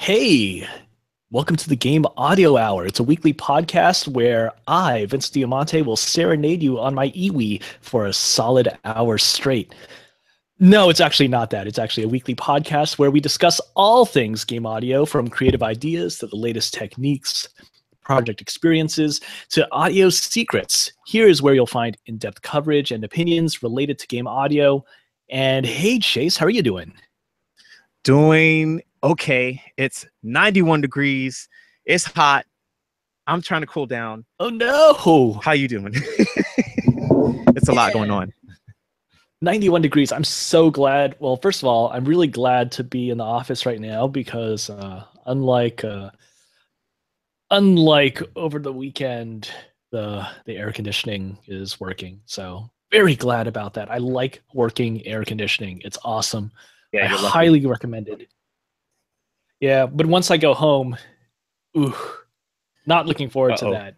Hey, welcome to the Game Audio Hour. It's a weekly podcast where I, Vince Diamante, will serenade you on my iwi for a solid hour straight. No, it's actually not that. It's actually a weekly podcast where we discuss all things game audio, from creative ideas to the latest techniques, project experiences to audio secrets. Here is where you'll find in-depth coverage and opinions related to game audio. And hey, Chase, how are you doing? Doing okay. It's 91 degrees. It's hot. I'm trying to cool down. Oh no! How you doing? It's a lot going on. 91 degrees. I'm so glad. Well, first of all, I'm really glad to be in the office right now because unlike over the weekend, the air conditioning is working. So very glad about that. I like working air conditioning. It's awesome. Yeah, I you're lucky. highly recommend it. Yeah, but once I go home, ooh, not looking forward to that.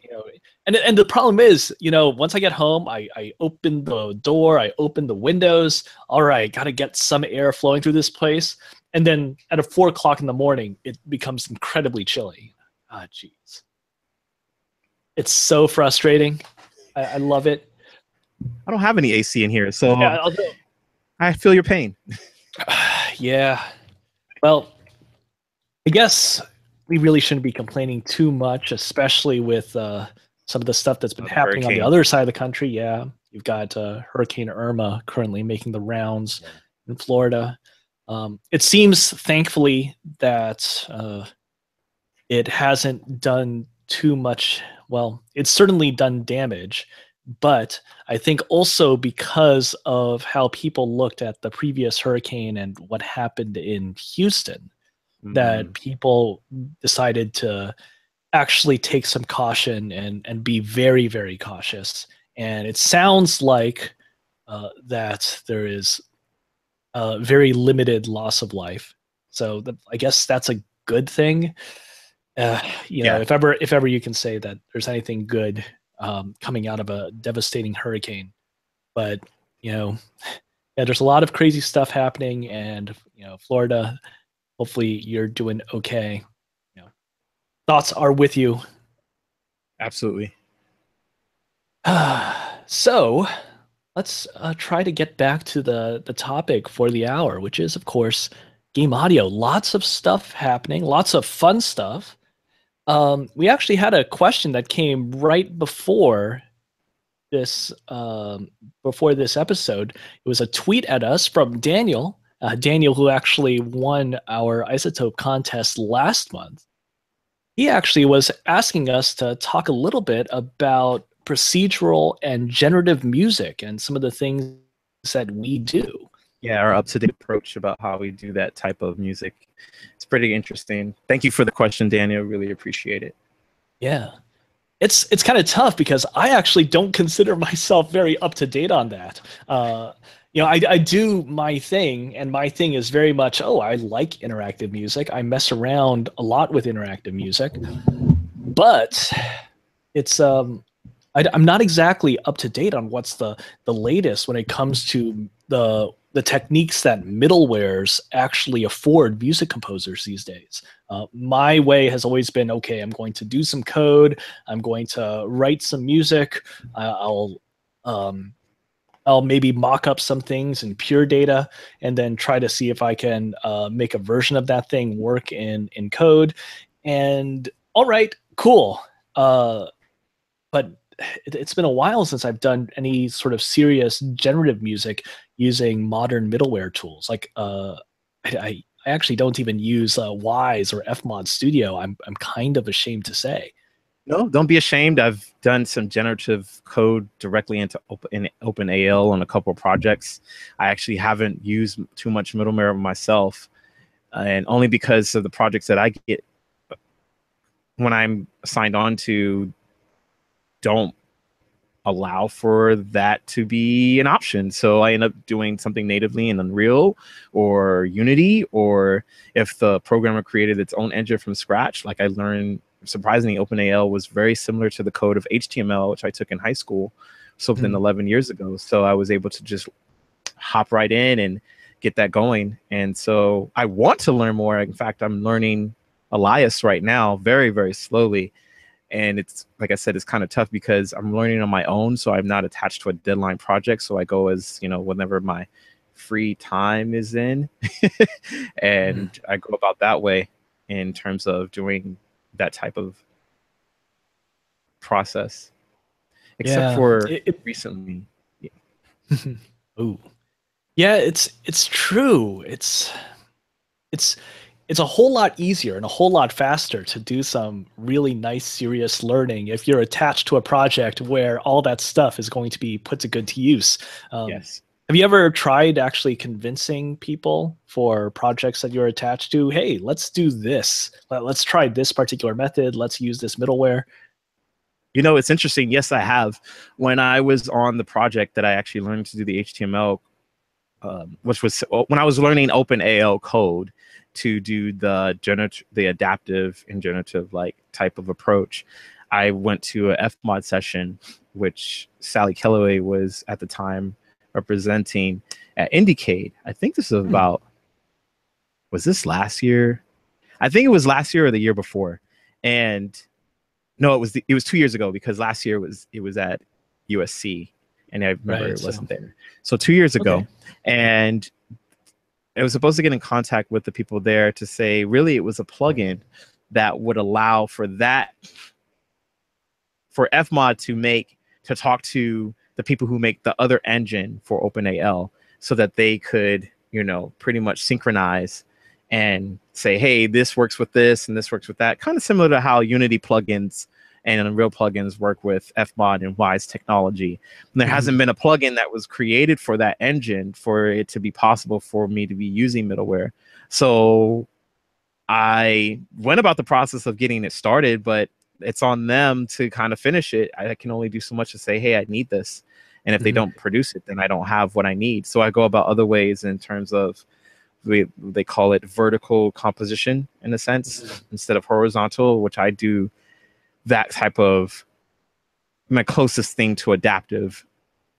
And the problem is, once I get home, I open the door, I open the windows. All right, got to get some air flowing through this place. And then at 4 o'clock in the morning, it becomes incredibly chilly. Ah, jeez. It's so frustrating. I love it. I don't have any AC in here, so Yeah, I feel your pain. yeah. Well, I guess we really shouldn't be complaining too much, especially with some of the stuff that's been happening on the other side of the country. Yeah, you've got Hurricane Irma currently making the rounds in Florida. It seems, thankfully, that it hasn't done too much. Well, it's certainly done damage, but I think also because of how people looked at the previous hurricane and what happened in Houston, that people decided to actually take some caution and be very, very cautious. And it sounds like that there is a very limited loss of life. So I guess that's a good thing. If ever you can say that there's anything good coming out of a devastating hurricane. But, there's a lot of crazy stuff happening, and, Florida, hopefully you're doing okay. Thoughts are with you. Absolutely. So let's try to get back to the topic for the hour, which is, of course, game audio. Lots of stuff happening, lots of fun stuff. We actually had a question that came right before this episode. It was a tweet at us from Daniel. Daniel, who actually won our iZotope contest last month. He actually was asking us to talk a little bit about procedural and generative music and some of the things that we do. Yeah, our up-to-date approach about how we do that type of music. It's pretty interesting. Thank you for the question, Daniel. Really appreciate it. Yeah. It's kind of tough because I actually don't consider myself very up-to-date on that. I do my thing, and my thing is very much, I like interactive music. I mess around a lot with interactive music, but it's I'm not exactly up to date on what's the latest when it comes to the techniques that middlewares actually afford music composers these days. My way has always been, okay, I'm going to do some code, I'm going to write some music, I'll maybe mock up some things in pure data and then try to see if I can make a version of that thing work in code. And all right, cool. But it's been a while since I've done any sort of serious generative music using modern middleware tools. Like I actually don't even use Wise or Fmod Studio. I'm kind of ashamed to say. No, don't be ashamed. I've done some generative code directly into OpenAL on a couple of projects. I actually haven't used too much middleware myself, and only because of the projects that I get when I'm signed on to don't allow for that to be an option. So I end up doing something natively in Unreal or Unity, or if the programmer created its own engine from scratch, like I learned. Surprisingly, OpenAL was very similar to the code of HTML, which I took in high school, something 11 years ago. So I was able to just hop right in and get that going. And so I want to learn more. In fact, I'm learning Elias right now, very, very slowly. And it's, like I said, it's kind of tough because I'm learning on my own. So I'm not attached to a deadline project. So I go as, you know, whenever my free time is in. And I go about that way in terms of doing that type of process. Except for recently. Yeah. Ooh. Yeah, it's true. It's a whole lot easier and a whole lot faster to do some really nice, serious learning if you're attached to a project where all that stuff is going to be put to good use. Yes. Have you ever tried actually convincing people for projects that you're attached to? Hey, let's do this. Let's try this particular method. Let's use this middleware. You know, it's interesting. Yes, I have. When I was on the project that I actually learned to do the HTML, which was when I was learning OpenAL code to do the adaptive and generative like type of approach, I went to a FMod session, which Sally Kellaway was at the time representing at Indiecade. I think this was about, was this last year? I think it was last year or the year before. And no, it was 2 years ago, because last year it was at USC, and I remember it wasn't there. So 2 years ago, okay. And I was supposed to get in contact with the people there to say, really, it was a plugin that would allow for FMod to talk to the people who make the other engine for OpenAL, so that they could, you know, pretty much synchronize and say, hey, this works with this and this works with that. Kind of similar to how Unity plugins and Unreal plugins work with FMod and Wise technology. And there hasn't been a plugin that was created for that engine for it to be possible for me to be using middleware. So I went about the process of getting it started, but it's on them to kind of finish it. I can only do so much to say, hey, I need this. And if they don't produce it, then I don't have what I need. So I go about other ways in terms of, they call it vertical composition in a sense, instead of horizontal, which I do that type of my closest thing to adaptive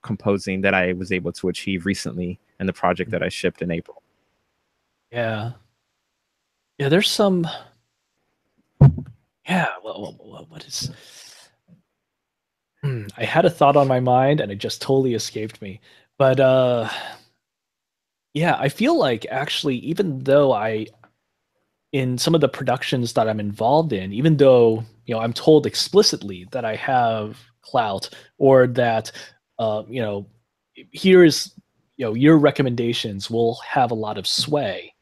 composing that I was able to achieve recently in the project that I shipped in April. Yeah. Yeah, there's some, yeah, what is, I had a thought on my mind and it just totally escaped me. But yeah, I feel like actually, even though in some of the productions that I'm involved in, even though, you know, I'm told explicitly that I have clout, or that, you know, here is, you know, your recommendations will have a lot of sway.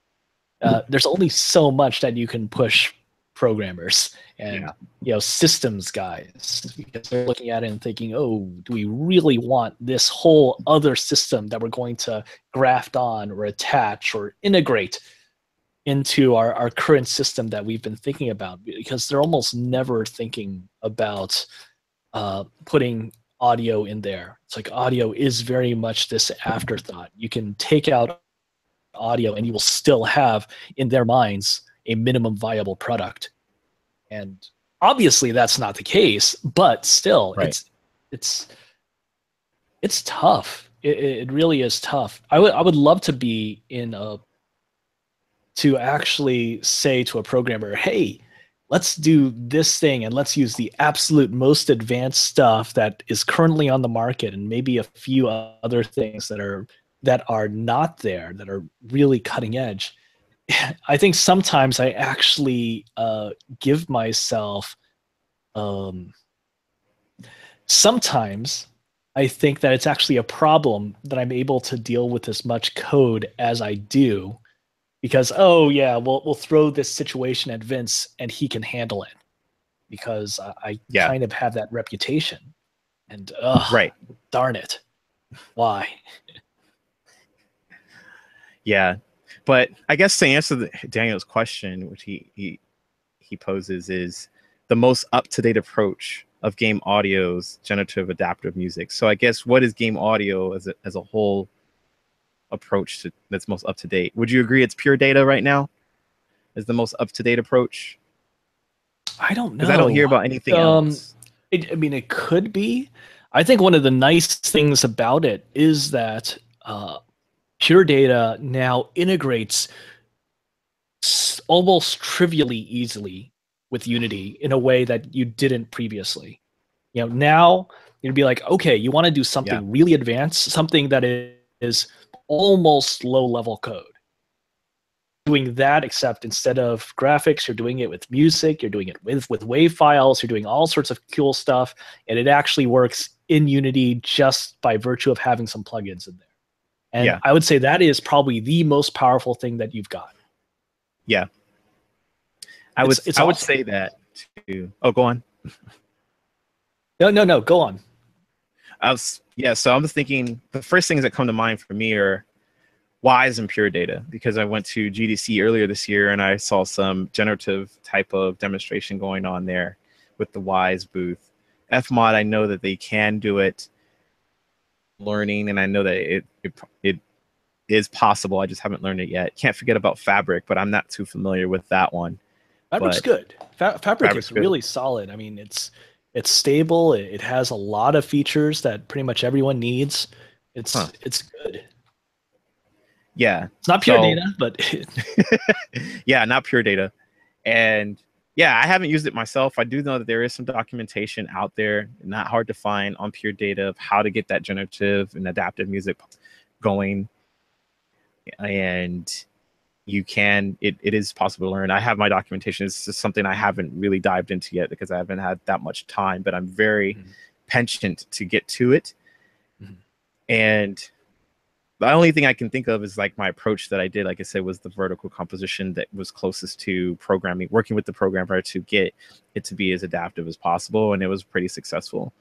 There's only so much that you can push programmers and, you know, systems guys, because they're looking at it and thinking, oh, do we really want this whole other system that we're going to graft on or attach or integrate into our current system that we've been thinking about? Because they're almost never thinking about putting audio in there. It's like audio is very much this afterthought. You can take out audio and you will still have, in their minds, a minimum viable product. And obviously that's not the case, but still, it's tough. It really is tough. I would love to be to actually say to a programmer, hey, let's do this thing and let's use the absolute most advanced stuff that is currently on the market, and maybe a few other things that are not there, that are really cutting edge. I think sometimes I actually give myself, sometimes I think that it's actually a problem that I'm able to deal with as much code as I do, because, oh yeah, we'll throw this situation at Vince and he can handle it, because I kind of have that reputation. And darn it, why? Yeah, but I guess to answer Daniel's question, which he poses, is the most up-to-date approach of game audio's generative adaptive music. So I guess, what is game audio as a whole approach that's most up-to-date? Would you agree it's pure data right now is the most up-to-date approach? I don't know. Because I don't hear about anything else. I mean, it could be. I think one of the nice things about it is that pure data now integrates almost trivially easily with Unity in a way that you didn't previously. Now you'd be like, okay, you want to do something really advanced, something that is almost low-level code. Doing that, except instead of graphics, you're doing it with music, you're doing it with wave files, you're doing all sorts of cool stuff, and it actually works in Unity just by virtue of having some plugins in there. And I would say that is probably the most powerful thing that you've got. Yeah. I would say that too. Oh, go on. No, go on. So I was thinking the first things that come to mind for me are Wise and Pure Data, because I went to GDC earlier this year and I saw some generative type of demonstration going on there with the Wise booth. Fmod, I know that they can do it, learning, and I know that it is possible. I just haven't learned it yet. Can't forget about Fabric, but I'm not too familiar with that one. Fabric's good. Fabric is really solid. I mean, it's stable. It has a lot of features that pretty much everyone needs. It's good. Yeah, it's not pure data, but yeah, not pure data. And yeah, I haven't used it myself. I do know that there is some documentation out there, not hard to find, on Pure Data of how to get that generative and adaptive music going. And you can, it is possible to learn. I have my documentation. It's just something I haven't really dived into yet because I haven't had that much time, but I'm very penchant to get to it. And the only thing I can think of is like my approach that I did, like I said, was the vertical composition that was closest to programming, working with the programmer to get it to be as adaptive as possible. And it was pretty successful.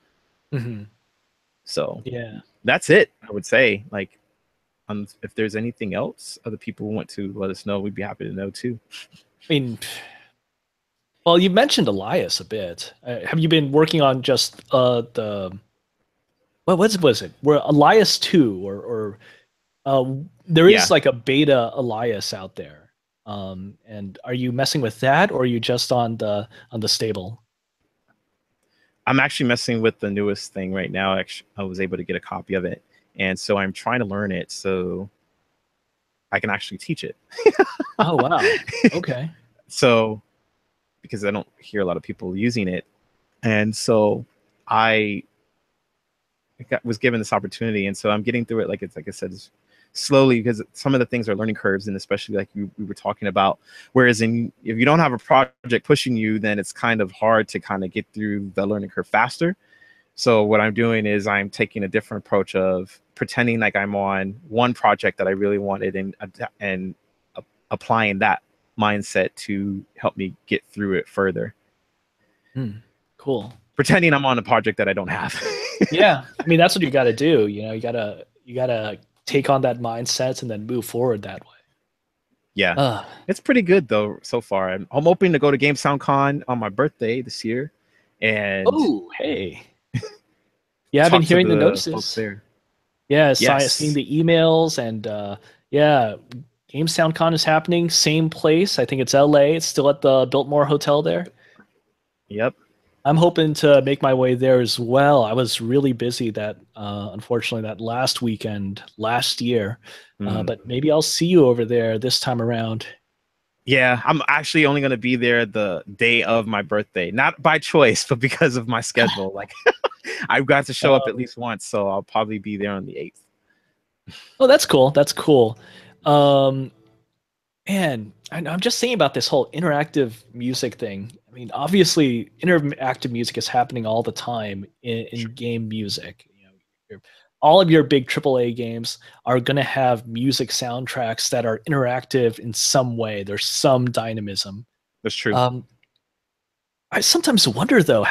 So yeah, that's it, I would say. Like, if there's anything else other people want to let us know, we'd be happy to know too. I mean, well, you mentioned Elias a bit. Have you been working on just the what was it? Where Elias 2 or there is like a beta Elias out there. And are you messing with that, or are you just on the stable? I'm actually messing with the newest thing right now. Actually, I was able to get a copy of it, and so I'm trying to learn it so I can actually teach it. Oh wow! Okay. So, because I don't hear a lot of people using it, and so I was given this opportunity, and so I'm getting through it. Like I said, slowly, because some of the things are learning curves, and especially like we were talking about. Whereas if you don't have a project pushing you, then it's kind of hard to kind of get through the learning curve faster. So what I'm doing is I'm taking a different approach of pretending like I'm on one project that I really wanted and applying that mindset to help me get through it further. Cool. Pretending I'm on a project that I don't have. Yeah, I mean that's what you got to do. You gotta take on that mindset and then move forward that way. Yeah, it's pretty good though so far. I'm hoping to go to Game Sound Con on my birthday this year. And oh, hey, yeah, I've been hearing the notices there. Yeah, seeing the emails, and yeah, Game Sound Con is happening. Same place. I think it's LA. It's still at the Biltmore Hotel there. Yep. I'm hoping to make my way there as well. I was really busy unfortunately, that last weekend last year. But maybe I'll see you over there this time around. Yeah, I'm actually only going to be there the day of my birthday. Not by choice, but because of my schedule. Like, I've got to show up at least once, so I'll probably be there on the 8th. Oh, that's cool. That's cool. Man, I'm just thinking about this whole interactive music thing. I mean, obviously, interactive music is happening all the time in game music. All of your big AAA games are going to have music soundtracks that are interactive in some way. There's some dynamism. That's true. I sometimes wonder, though,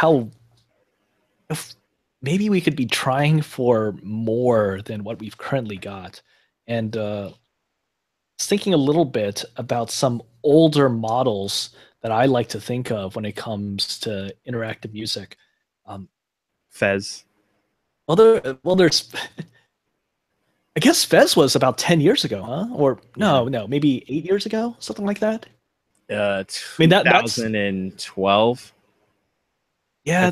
if maybe we could be trying for more than what we've currently got. And thinking a little bit about some older models that I like to think of when it comes to interactive music. Fez. Well, there's. I guess Fez was about 10 years ago, huh? Or no, maybe 8 years ago, something like that. 2012. Yeah,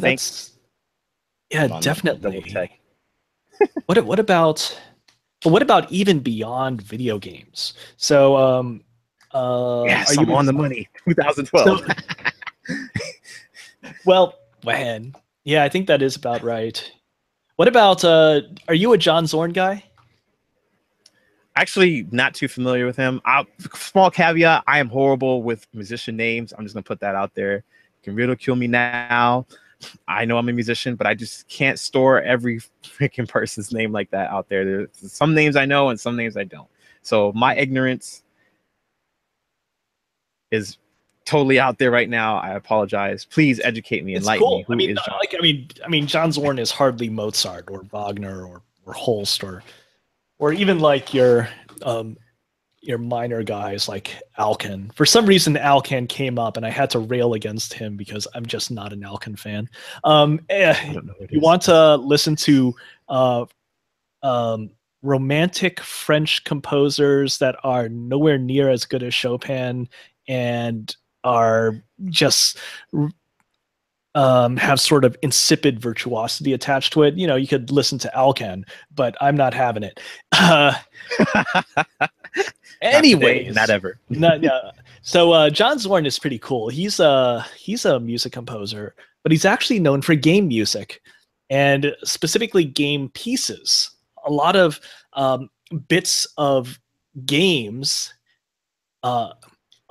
definitely. What about even beyond video games? So Yes, are I'm you on the money. 2012. So, well, man, yeah, I think that is about right. What about are you a John Zorn guy? Actually, not too familiar with him. Small caveat: I am horrible with musician names. I'm just gonna put that out there. You can ridicule me now. I know I'm a musician, but I just can't store every freaking person's name like that out there. There's some names I know and some names I don't. So my ignorance is totally out there right now. I apologize. Please educate me, It's enlighten me. cool. Who is John? I mean, John Zorn is hardly Mozart or Wagner or Holst or even like your minor guys like Alkan. For some reason, Alkan came up, and I had to rail against him because I'm just not an Alkan fan. I don't know who it You is. want to listen to uh, romantic French composers that are nowhere near as good as Chopin and are just have sort of insipid virtuosity attached to it. You know, you could listen to Alkan, but I'm not having it. Not today, Anyways, not ever. no. So John Zorn is pretty cool. He's a music composer, but he's actually known for game music and specifically game pieces. A lot of bits of games, uh,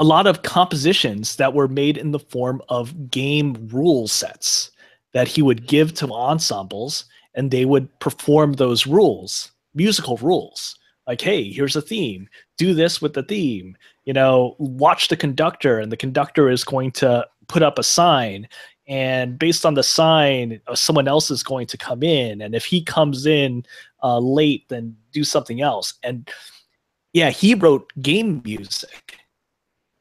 a lot of compositions that were made in the form of game rule sets that he would give to ensembles, and they would perform those rules, musical rules. Like, hey, here's a theme. Do this with the theme. You know, watch the conductor, and the conductor is going to put up a sign. And based on the sign, someone else is going to come in. And if he comes in late, then do something else. And yeah, he wrote game music.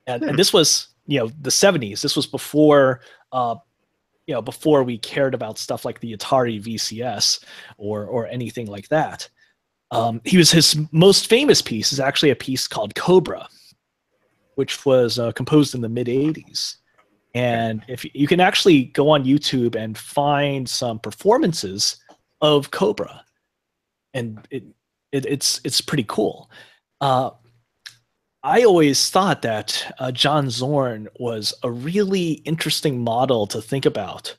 And this was, you know, the 70s. This was before before we cared about stuff like the Atari VCS or anything like that. His most famous piece is actually a piece called Cobra, which was composed in the mid 80s. And if you can actually go on YouTube and find some performances of Cobra, and it's pretty cool. I always thought that John Zorn was a really interesting model to think about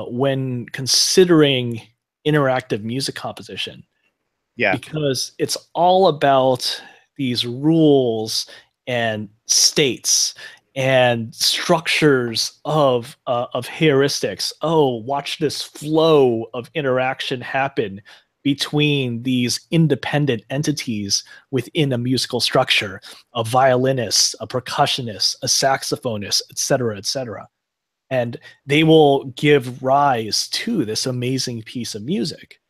when considering interactive music composition. Yeah. Because it's all about these rules and states and structures of heuristics. Oh, watch this flow of interaction happen between these independent entities within a musical structure: a violinist, a percussionist, a saxophonist, etc., etc. And they will give rise to this amazing piece of music.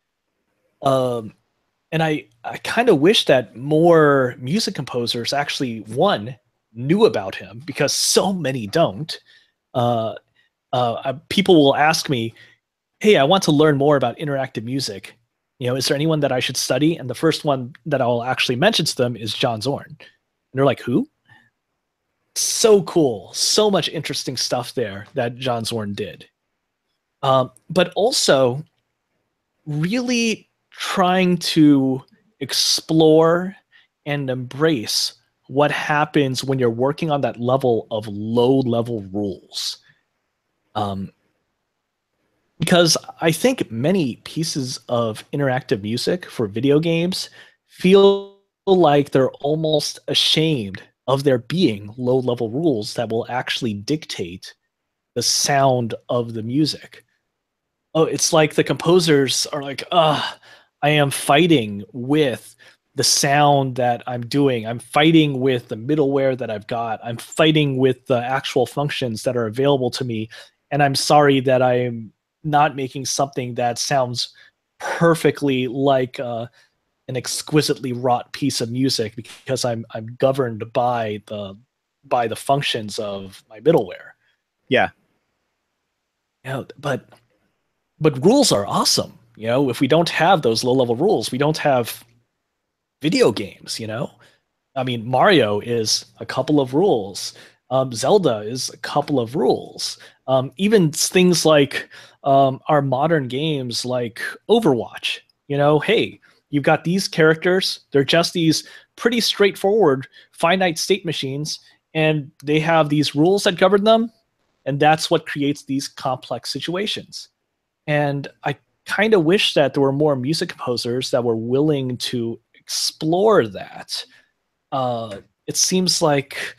And I kind of wish that more music composers actually, one, knew about him, because so many don't. People will ask me, hey, I want to learn more about interactive music. You know, is there anyone that I should study? And the first one that I'll actually mention to them is John Zorn. And they're like, who? So cool. So much interesting stuff there that John Zorn did. But also really trying to explore and embrace what happens when you're working on that level of low-level rules. Because I think many pieces of interactive music for video games feel like they're almost ashamed of there being low-level rules that will actually dictate the sound of the music. Oh, it's like the composers are like, I am fighting with the sound that I'm doing. I'm fighting with the middleware that I've got. I'm fighting with the actual functions that are available to me. And I'm sorry that I'm not making something that sounds perfectly like an exquisitely wrought piece of music, because I'm governed by the functions of my middleware. Yeah. You know, but rules are awesome. You know, if we don't have those low-level rules, we don't have video games, you know? I mean, Mario is a couple of rules. Zelda is a couple of rules. Even things like our modern games like Overwatch. You know, hey, you've got these characters. They're just these pretty straightforward finite state machines, and they have these rules that govern them, and that's what creates these complex situations. And I kind of wish that there were more music composers that were willing to explore that. It seems like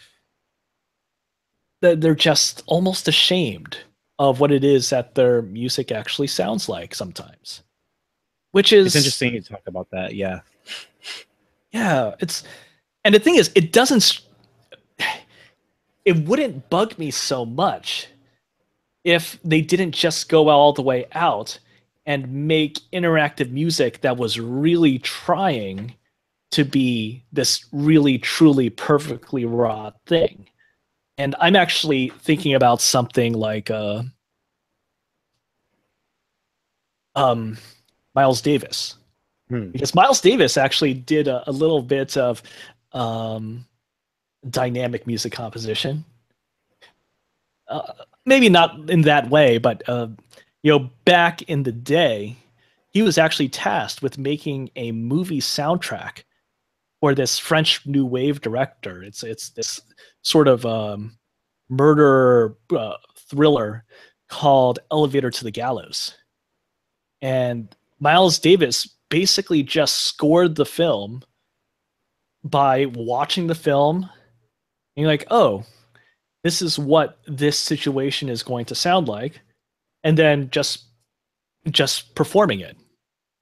that they're just almost ashamed of what it is that their music actually sounds like sometimes, which is it's interesting you talk about that. Yeah, and the thing is, it wouldn't bug me so much if they didn't just go all the way out and make interactive music that was really trying to be this really truly perfectly raw thing. And I'm actually thinking about something like Miles Davis, because Miles Davis actually did a little bit of dynamic music composition. Maybe not in that way, but back in the day, he was actually tasked with making a movie soundtrack for this French New Wave director. It's this sort of murder thriller called Elevator to the Gallows. And Miles Davis basically just scored the film by watching the film, and you're like, oh, this is what this situation is going to sound like, and then just performing it.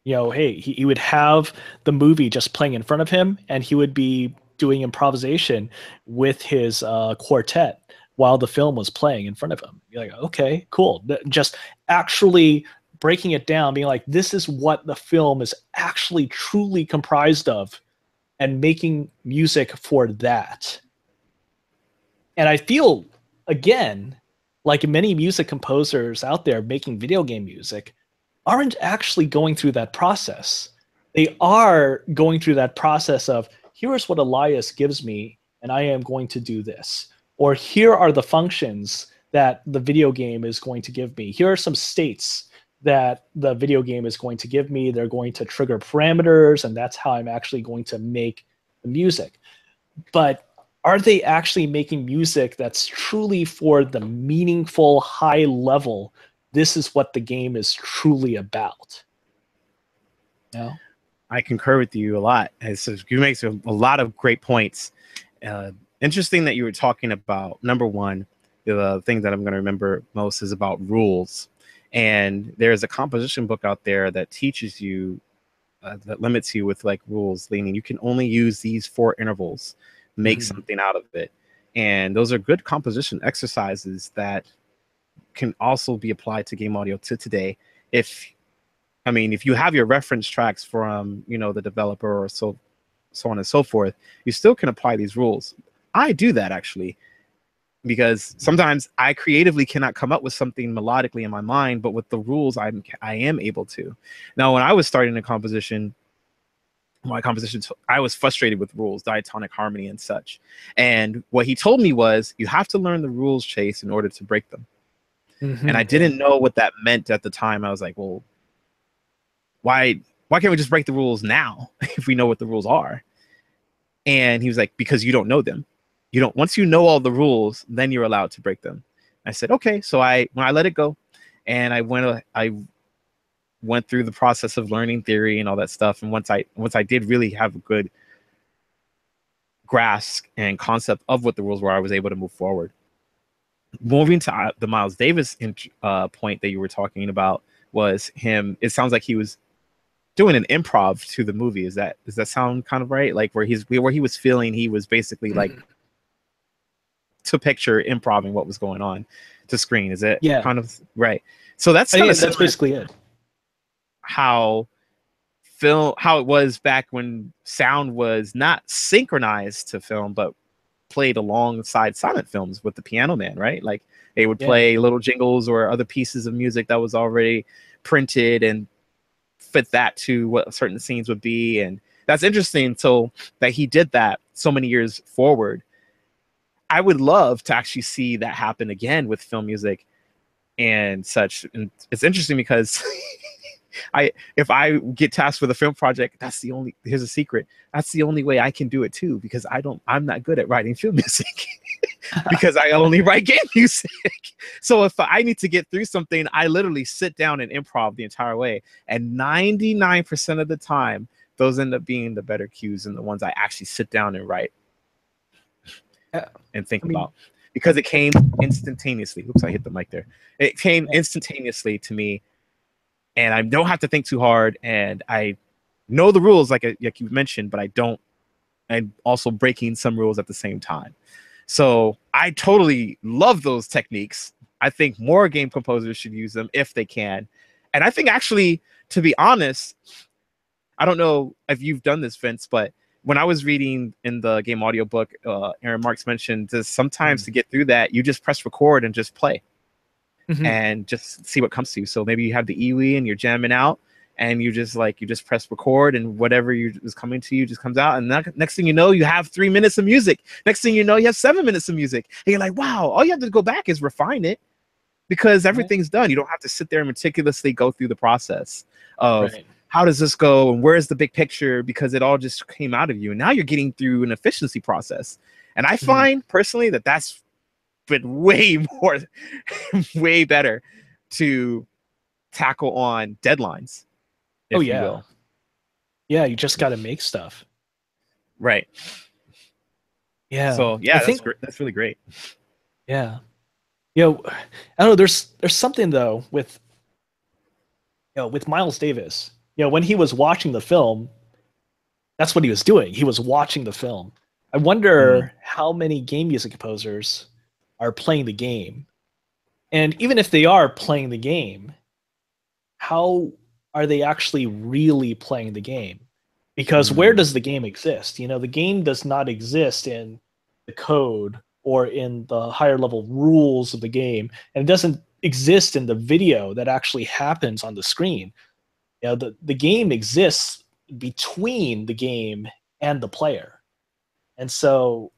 Hey, he would have the movie just playing in front of him, and he would be doing improvisation with his quartet while the film was playing in front of him. You're like, okay, cool. Just actually breaking it down, being like, this is what the film is actually truly comprised of, and making music for that. And I feel, again, like many music composers out there making video game music aren't actually going through that process. They are going through that process of, here's what Elias gives me, and I am going to do this. Or here are the functions that the video game is going to give me. Here are some states that the video game is going to give me. They're going to trigger parameters, and that's how I'm actually going to make the music. But are they actually making music that's truly for the meaningful, high level, this is what the game is truly about? No? I concur with you a lot. You make a lot of great points. Interesting that you were talking about, number one, the thing that I'm going to remember most is about rules. And there's a composition book out there that teaches you, that limits you with like rules, meaning you can only use these 4 intervals, make something out of it. And those are good composition exercises that can also be applied to game audio to today. If you have your reference tracks from, the developer or so on and so forth, you still can apply these rules. I do that actually, because sometimes I creatively cannot come up with something melodically in my mind, but with the rules, I am able to. Now, when I was starting a composition, I was frustrated with rules, diatonic harmony and such. And what he told me was, you have to learn the rules, Chase, in order to break them. And I didn't know what that meant at the time. I was like, well, why can't we just break the rules now if we know what the rules are? And he was like, because you don't know them. Once you know all the rules, then you're allowed to break them. I said, okay. So when I let it go, and I went through the process of learning theory and all that stuff. And once I did really have a good grasp and concept of what the rules were, I was able to move forward. Moving to the Miles Davis point that you were talking about was him. It sounds like he was doing an improv to the movie. Does that sound kind of right? Like where he was feeling, he was basically like to picture improving what was going on to screen. Is it kind of right? So that's basically it. How it was back when sound was not synchronized to film, but played alongside silent films with the Piano Man, right? Like they would play little jingles or other pieces of music that was already printed and fit that to what certain scenes would be. And that's interesting. So that he did that so many years forward. I would love to actually see that happen again with film music and such. And it's interesting because if I get tasked with a film project, here's a secret. That's the only way I can do it too, because I'm not good at writing film music because I only write game music. So if I need to get through something, I literally sit down and improv the entire way. And 99% of the time, those end up being the better cues and the ones I actually sit down and write and think about, because it came instantaneously. Oops, I hit the mic there. It came instantaneously to me, and I don't have to think too hard, and I know the rules like you mentioned, but I'm also breaking some rules at the same time. So I totally love those techniques. I think more game composers should use them if they can. And I think, actually, to be honest, I don't know if you've done this, Vince, but when I was reading in the game audiobook, Aaron Marks mentioned that sometimes to get through that, you just press record and just play and just see what comes to you. So maybe you have the EWI and you're jamming out, and you just press record, and whatever is coming to you just comes out. And next thing you know, you have 3 minutes of music. Next thing you know, you have 7 minutes of music. And you're like, wow, all you have to go back is refine it, because everything's done. You don't have to sit there and meticulously go through the process of how does this go and where's the big picture, because it all just came out of you. And now you're getting through an efficiency process. And I find personally that that's been way better to tackle on deadlines. Oh yeah. Yeah, you just got to make stuff. Right. Yeah. So yeah, that's really great. Yeah. I don't know, there's something though with Miles Davis. When he was watching the film, that's what he was doing. He was watching the film. I wonder how many game music composers are playing the game. And even if they are playing the game, how are they actually really playing the game? Because where does the game exist? The game does not exist in the code or in the higher level rules of the game. And it doesn't exist in the video that actually happens on the screen. The game exists between the game and the player. And so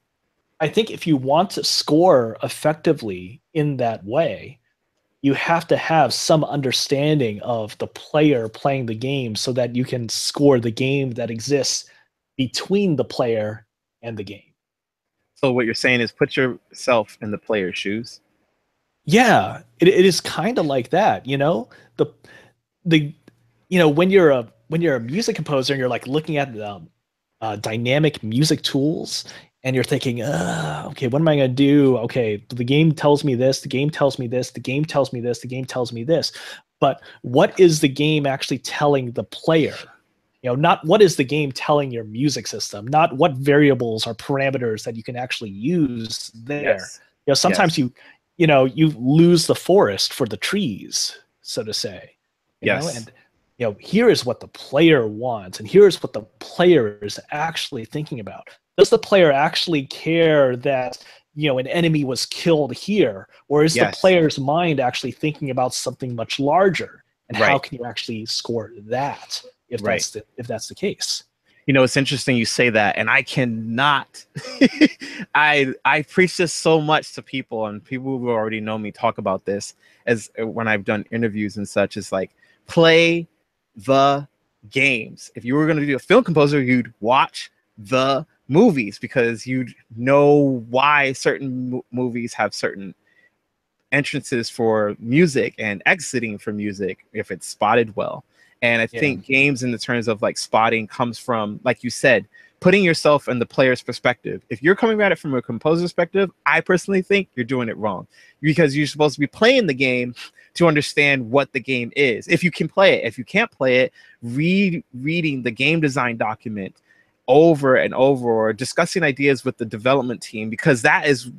I think if you want to score effectively in that way, you have to have some understanding of the player playing the game so that you can score the game that exists between the player and the game. So what you're saying is put yourself in the player's shoes. Yeah, it is kind of like that, when you're a music composer and you're like looking at the dynamic music tools, and you're thinking, okay, what am I going to do? Okay, the game tells me this, the game tells me this, the game tells me this, the game tells me this. But what is the game actually telling the player? Not what is the game telling your music system, not what variables or parameters that you can actually use there. Sometimes you lose the forest for the trees, so to say. And here is what the player wants, and here's what the player is actually thinking about. Does the player actually care that an enemy was killed here, or is the player's mind actually thinking about something much larger? And how can you actually score that if that's the case? It's interesting you say that, and I cannot. I preach this so much to people, and people who already know me talk about this as when I've done interviews and such. It's like, play the games. If you were going to do a film composer, you'd watch the movies, because you'd know why certain movies have certain entrances for music and exiting for music if it's spotted well. And I think games, in the terms of like spotting, comes from, like you said, putting yourself in the player's perspective. If you're coming at it from a composer perspective, I personally think you're doing it wrong, because you're supposed to be playing the game to understand what the game is. If you can play it. If you can't play it, reading the game design document over and over, or discussing ideas with the development team, because that is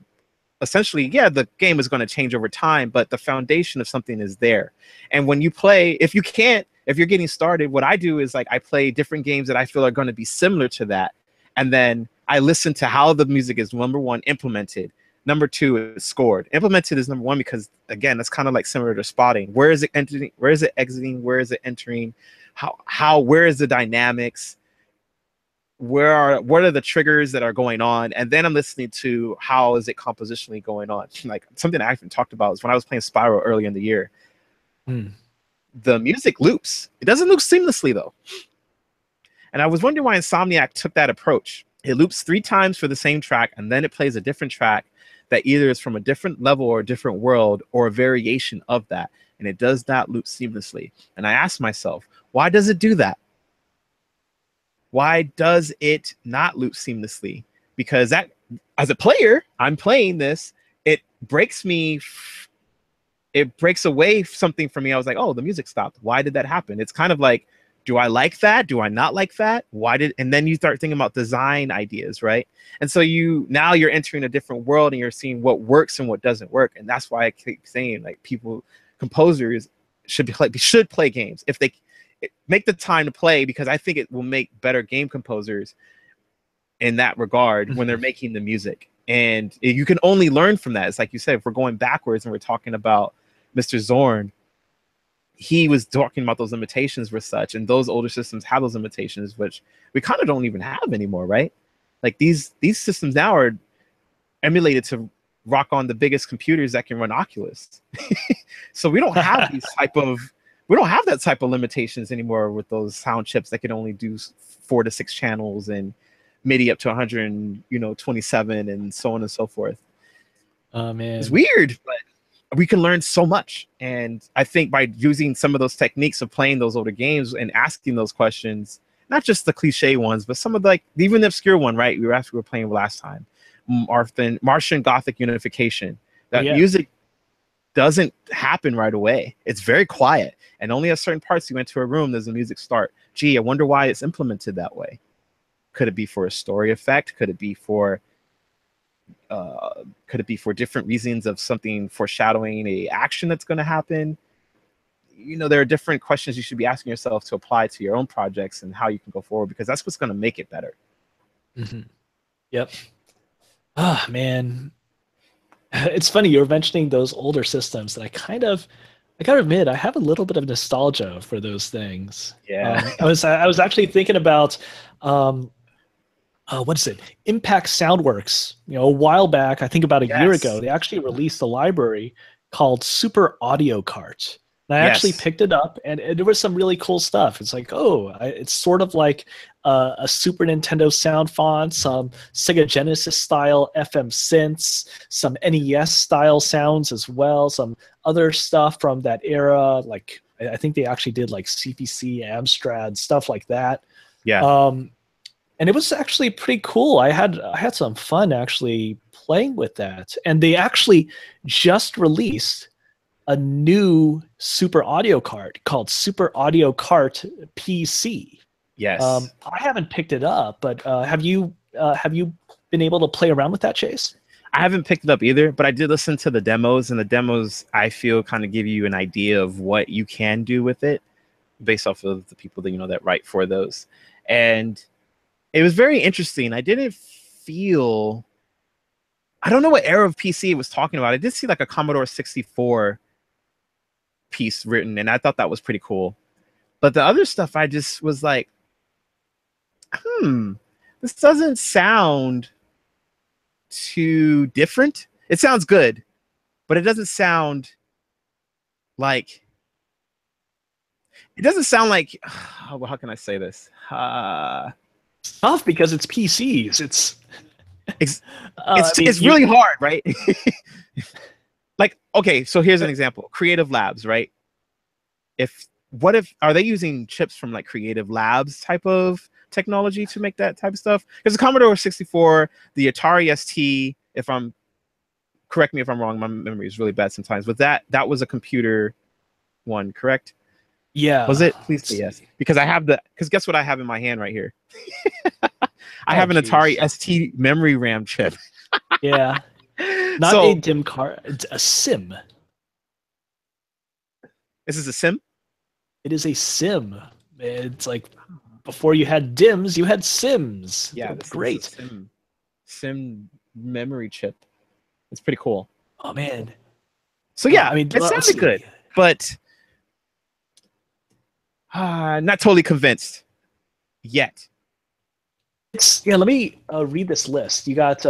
essentially, the game is going to change over time, but the foundation of something is there. And when you play, if you're getting started, what I do is, like, I play different games that I feel are going to be similar to that. And then I listen to how the music is, number one, implemented. Number two is scored. Implemented is number one, because again, that's kind of like similar to spotting. Where is it entering? Where is it exiting? Where is it entering? Where is the dynamics? What are the triggers that are going on? And then I'm listening to how is it compositionally going on. Like, something I haven't talked about is when I was playing Spire earlier in the year. the music loops. It doesn't loop seamlessly though. And I was wondering why Insomniac took that approach. It loops 3 times for the same track, and then it plays a different track that either is from a different level or a different world or a variation of that. And it does not loop seamlessly. And I asked myself, why does it do that? Why does it not loop seamlessly? Because that, as a player, I'm playing this, it breaks away something from me. I was like, oh, the music stopped. Why did that happen? It's kind of like, do I like that? Do I not like that? And then you start thinking about design ideas, right? And so now you're entering a different world and you're seeing what works and what doesn't work. And that's why I keep saying, like, composers should play games if they make the time to play, because I think it will make better game composers in that regard when they're making the music. And you can only learn from that. It's like you said, if we're going backwards and we're talking about Mr. Zorn, he was talking about those limitations were such, and those older systems have those limitations, which we kind of don't even have anymore, right? Like these systems now are emulated to rock on the biggest computers that can run Oculus. So we don't have that type of limitations anymore with those sound chips that can only do 4 to 6 channels and MIDI up to 127 and so on and so forth. Oh man, it's weird, but we can learn so much. And I think by using some of those techniques of playing those older games and asking those questions, not just the cliche ones, but some of even the obscure one, right? We were playing last time, Martian Gothic unification. That music doesn't happen right away. It's very quiet. And only at certain parts you enter a room, does the music start. Gee, I wonder why it's implemented that way. Could it be for a story effect? Could it be for different reasons of something foreshadowing a action that's going to happen? There are different questions you should be asking yourself to apply to your own projects and how you can go forward, because that's what's going to make it better. Yep. Ah, man. It's funny you were mentioning those older systems, and I gotta admit, I have a little bit of nostalgia for those things. Yeah. I was actually thinking about what is it? Impact Soundworks. A while back, I think about a year ago, they actually released a library called Super Audio Cart. And I actually picked it up, and there was some really cool stuff. It's like, it's sort of like a Super Nintendo sound font, some Sega Genesis style FM synths, some NES style sounds as well, some other stuff from that era. Like I think they actually did like CPC, Amstrad, stuff like that. Yeah. And it was actually pretty cool. I had some fun actually playing with that. And they actually just released a new Super Audio Cart called Super Audio Cart PC. Yes. I haven't picked it up, but have you been able to play around with that, Chase? I haven't picked it up either, but I did listen to the demos, and the demos I feel kind of give you an idea of what you can do with it based off of the people that that write for those. And it was very interesting. I didn't feel, I don't know what era of PC it was talking about. I did see like a Commodore 64 piece written, and I thought that was pretty cool. But the other stuff, I just was like, this doesn't sound too different. It sounds good, but it doesn't sound like, how can I say this? It's tough because it's PCs. It's really hard, right? Like, okay, so here's an example. Creative Labs, right? Are they using chips from like Creative Labs type of technology to make that type of stuff? Because the Commodore 64, the Atari ST, correct me if I'm wrong, my memory is really bad sometimes, but that was a computer one, correct? Yeah. Was it? Please say yes. Because because guess what I have in my hand right here? I have an Atari ST memory RAM chip. Yeah. Not a DIM card, it's a SIM. This is a SIM? It is a SIM. It's like before you had DIMMs, you had SIMs. Yeah, great. SIM memory chip. It's pretty cool. Oh man. So yeah, I mean, it sounded good, but not totally convinced yet. Let me read this list. You got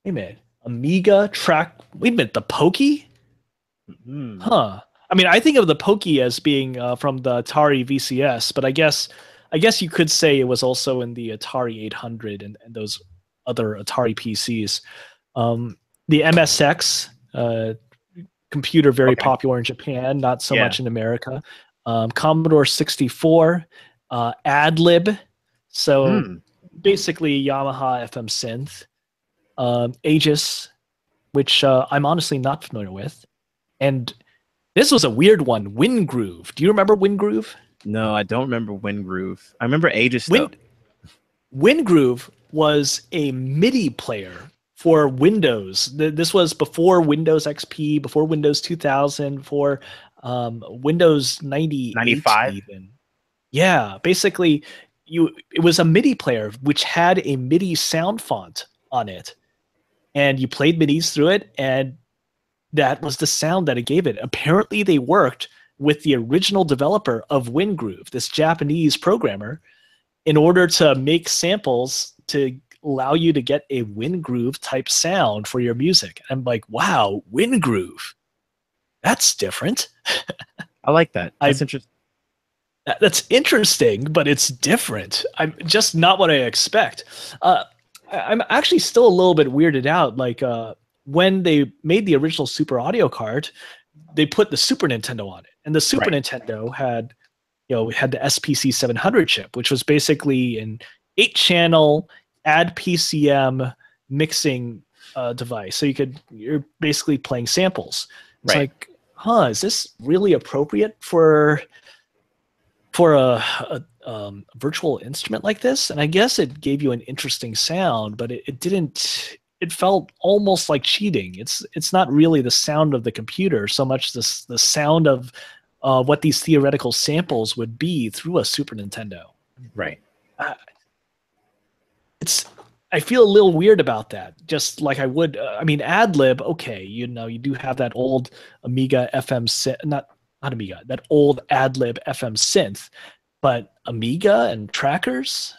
hey man, Amiga track. Wait a minute, the Pokey? Huh. I mean, I think of the Pokey as being from the Atari VCS, but I guess you could say it was also in the Atari 800 and those other Atari PCs. The MSX computer, very Okay. popular in Japan, not so Yeah. much in America. Commodore 64, AdLib, so Hmm. basically Yamaha FM synth, Aegis, which I'm honestly not familiar with, and this was a weird one, Wingroove. Do you remember Wingroove? No, I don't remember Wind Groove. I remember Aegis though. Win Wingroove was a MIDI player for Windows. This was before Windows XP, before Windows 2000, for Windows 98 95. even. Yeah, basically, it was a MIDI player which had a MIDI sound font on it, and you played MIDIs through it, and that was the sound that it gave it. Apparently, they worked with the original developer of Wingroove, this Japanese programmer, in order to make samples to allow you to get a Wingroove type sound for your music. I'm like, wow, Wingroove. That's different. I like that. I That's interesting. That's interesting, but it's different. I'm just not what I expect. I'm actually still a little bit weirded out. Like when they made the original Super Audio card, they put the Super Nintendo on it, and the Super Right. Nintendo had, had the SPC 700 chip, which was basically an 8-channel add PCM mixing device. So you're basically playing samples. It's Right. like, is this really appropriate for a virtual instrument like this? And I guess it gave you an interesting sound, but it didn't. It felt almost like cheating. It's not really the sound of the computer so much the sound of what these theoretical samples would be through a Super Nintendo. Right. I feel a little weird about that. Just like I would. I mean, AdLib. Okay, you do have that old Amiga FM not Amiga, that old AdLib FM synth, but Amiga and trackers,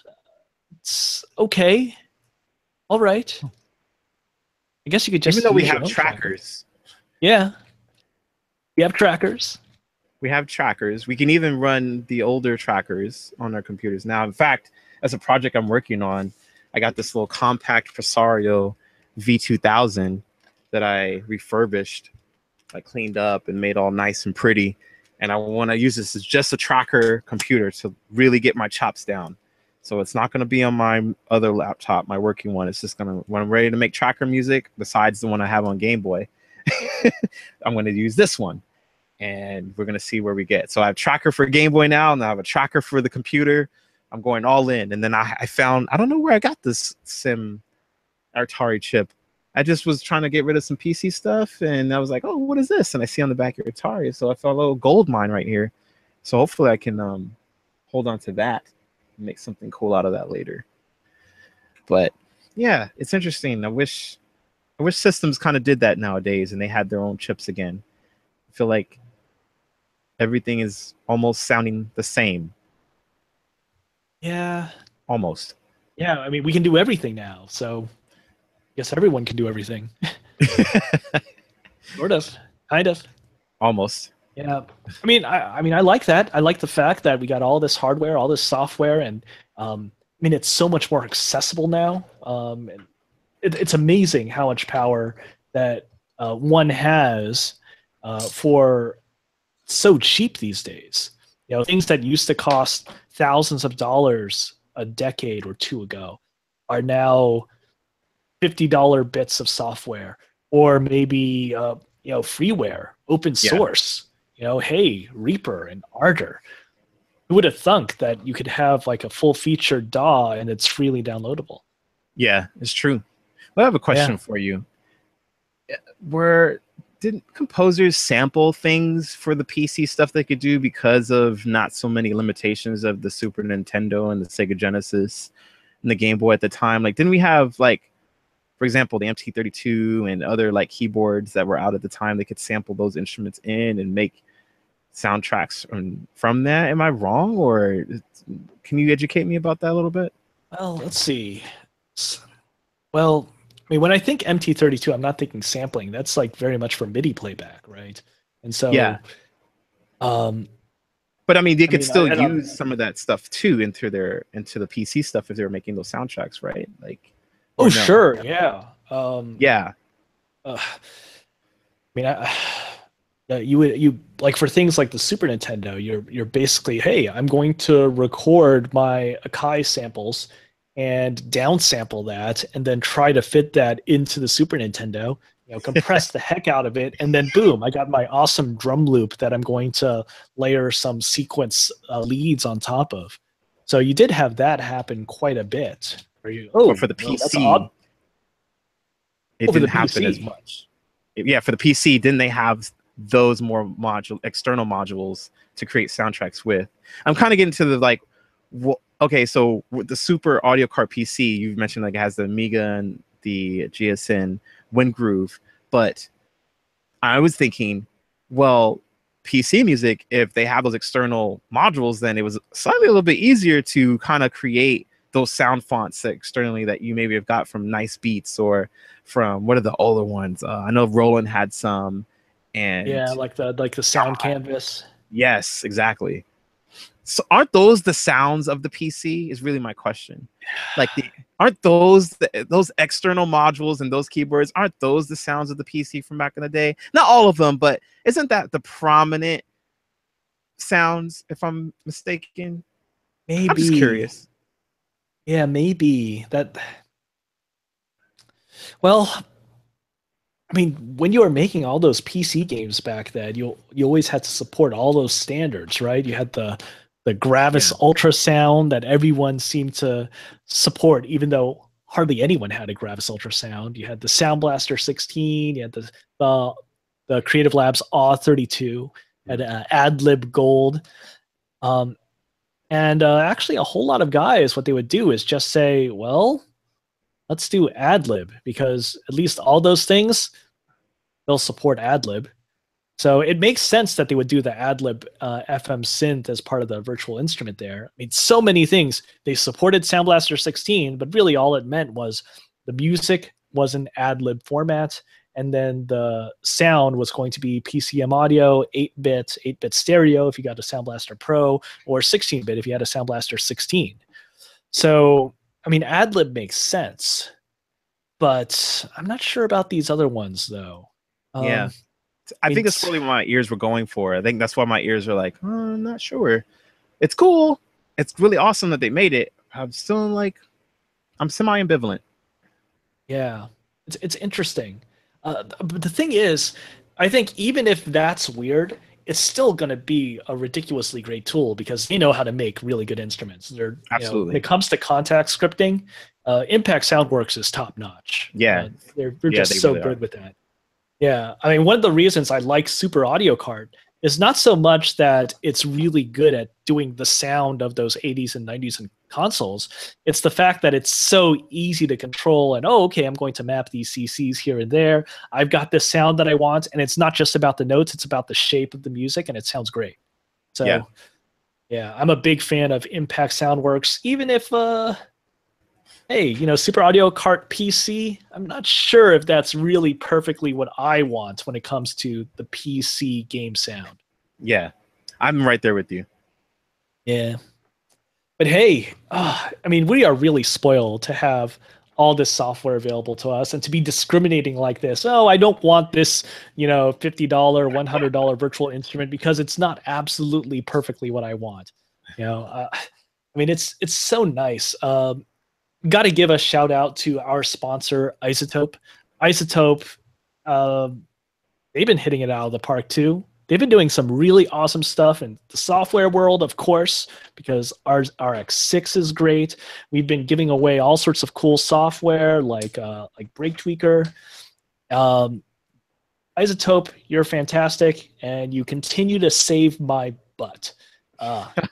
it's okay. All right. I guess you could just Even though we use your have own trackers, Yeah. We have trackers. we can even run the older trackers on our computers now. In fact, as a project I'm working on, I got this little compact Presario V2000 that I refurbished, I cleaned up and made all nice and pretty. And I want to use this as just a tracker computer to really get my chops down. So it's not going to be on my other laptop, my working one. It's just going to, when I'm ready to make tracker music, besides the one I have on Game Boy, I'm going to use this one. And we're going to see where we get. So I have tracker for Game Boy now, and I have a tracker for the computer. I'm going all in. And then I found, I don't know where I got this Sim Atari chip. I just was trying to get rid of some PC stuff, and I was like, oh, what is this? And I see on the back of Atari, so I found a little gold mine right here. So hopefully I can hold on to that and make something cool out of that later. But yeah, it's interesting. I wish systems kind of did that nowadays and they had their own chips again. I feel like everything is almost sounding the same. Yeah. Almost. Yeah, I mean, we can do everything now, so I guess everyone can do everything. Sort of. Kind of. Almost. Yeah. I like that. I like the fact that we got all this hardware, all this software, and it's so much more accessible now. And it's amazing how much power that one has for so cheap these days. Things that used to cost thousands of dollars a decade or two ago are now $50 bits of software, or maybe freeware, open source. Hey, Reaper and Ardor. Who would have thunk that you could have like a full-featured DAW and it's freely downloadable? Yeah, it's true. Well, I have a question for you. Didn't composers sample things for the PC stuff they could do because of not so many limitations of the Super Nintendo and the Sega Genesis and the Game Boy at the time? Like, didn't we have, like, for example, the MT32 and other like keyboards that were out at the time? They could sample those instruments in and make soundtracks from that. Am I wrong, or can you educate me about that a little bit? Well, let's see. Well, when I think MT32, I'm not thinking sampling. That's like very much for MIDI playback, right? And so Um, But I mean, they could still use some of that stuff too into the PC stuff if they were making those soundtracks, right? Like, oh, no? Sure, yeah, yeah. I mean, you like for things like the Super Nintendo, you're basically, hey, I'm going to record my Akai samples and downsample that, and then try to fit that into the Super Nintendo. Compress the heck out of it, and then boom, I got my awesome drum loop that I'm going to layer some sequence leads on top of. So you did have that happen quite a bit. But for the PC, it didn't happen as much. Yeah, for the PC, didn't they have those more external modules to create soundtracks with? I'm kind of getting to the like, okay, so with the Super Audio Card PC, you mentioned like it has the Amiga and the GSN Windgroove, but I was thinking, well, PC music, if they have those external modules, then it was slightly a little bit easier to kind of create those sound fonts externally that you maybe have got from Nice Beats or from what are the older ones? I know Roland had some, and yeah, like the sound canvas. Yes, exactly. So aren't those the sounds of the PC? Is really my question. Like, aren't those those external modules and those keyboards? Aren't those the sounds of the PC from back in the day? Not all of them, but isn't that the prominent sounds? If I'm mistaken, maybe. I'm just curious. Yeah, maybe that. Well, I mean, when you were making all those PC games back then, you always had to support all those standards, right? You had the Gravis ultrasound that everyone seemed to support, even though hardly anyone had a Gravis ultrasound. You had the Sound Blaster 16. You had the Creative Labs AW32, had AdLib Gold, and actually a whole lot of guys, what they would do is just say, well, let's do AdLib, because at least all those things, they'll support AdLib. So it makes sense that they would do the AdLib FM synth as part of the virtual instrument there. I mean, so many things. They supported Sound Blaster 16, but really all it meant was the music was an AdLib format, and then the sound was going to be PCM audio, 8-bit stereo if you got a Sound Blaster Pro, or 16-bit if you had a Sound Blaster 16. So, I mean, AdLib makes sense, but I'm not sure about these other ones, though. Yeah. I think that's really what my ears were going for. I think that's why my ears were like, oh, I'm not sure. It's cool. It's really awesome that they made it. I'm still like, I'm semi-ambivalent. Yeah, it's interesting. But the thing is, I think even if that's weird, it's still going to be a ridiculously great tool because they know how to make really good instruments. They're absolutely. When it comes to contact scripting, Impact Soundworks is top notch. Yeah, they're just so good with that. Yeah, I mean, one of the reasons I like Super Audio Card is not so much that it's really good at doing the sound of those 80s and 90s and consoles. It's the fact that it's so easy to control and, oh, okay, I'm going to map these CCs here and there. I've got this sound that I want, and it's not just about the notes, it's about the shape of the music, and it sounds great. So, yeah, I'm a big fan of Impact Soundworks, even if hey, Super Audio Cart PC, I'm not sure if that's really perfectly what I want when it comes to the PC game sound. Yeah, I'm right there with you. Yeah. But hey, I mean, we are really spoiled to have all this software available to us and to be discriminating like this. Oh, I don't want this, $50, $100 virtual instrument because it's not absolutely perfectly what I want. I mean, it's so nice. Got to give a shout out to our sponsor, iZotope. iZotope, they've been hitting it out of the park too. They've been doing some really awesome stuff in the software world, of course, because our RX6 is great. We've been giving away all sorts of cool software like Break Tweaker. iZotope, you're fantastic, and you continue to save my butt.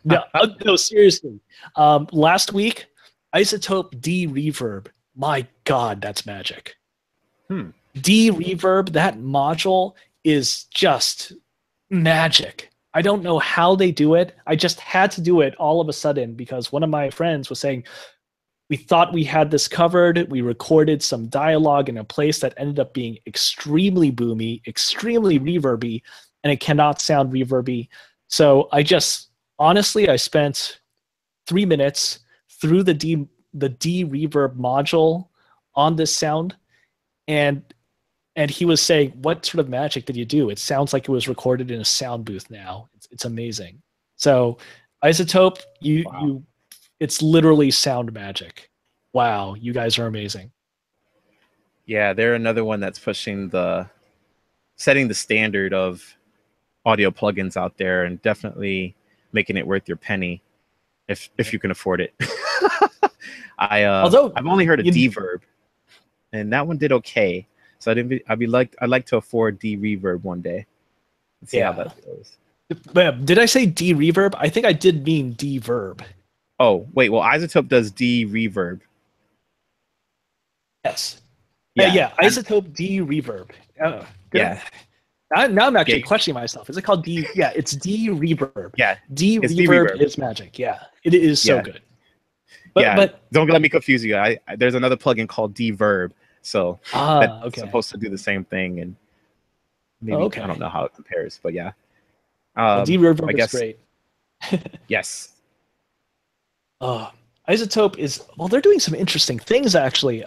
No, seriously. Last week, iZotope D-Reverb. My God, that's magic. D-Reverb, that module is just magic. I don't know how they do it. I just had to do it all of a sudden because one of my friends was saying, we thought we had this covered. We recorded some dialogue in a place that ended up being extremely boomy, extremely reverby, and it cannot sound reverby. So honestly, I spent 3 minutes through the D reverb module on this sound, and he was saying, "What sort of magic did you do? It sounds like it was recorded in a sound booth now. It's amazing." So, iZotope, it's literally sound magic. Wow, you guys are amazing. Yeah, they're another one that's setting the standard of audio plugins out there, and definitely making it worth your penny if you can afford it. I've only heard of Deverb, and that one did okay. So I'd like to afford D Reverb one day and see how that goes. Did I say D Reverb? I think I did mean D Verb. Oh wait, well iZotope does D Reverb. Yes. Yeah. iZotope D Reverb. Yeah. Now I'm actually questioning myself. Is it called D? Yeah, it's D Reverb. Yeah. D Reverb is magic. Yeah, it is so good. But don't let me confuse you. There's another plugin called Deverb, so that's supposed to do the same thing, and maybe I don't know how it compares, but yeah. Deverb is great. Yes. iZotope they're doing some interesting things actually.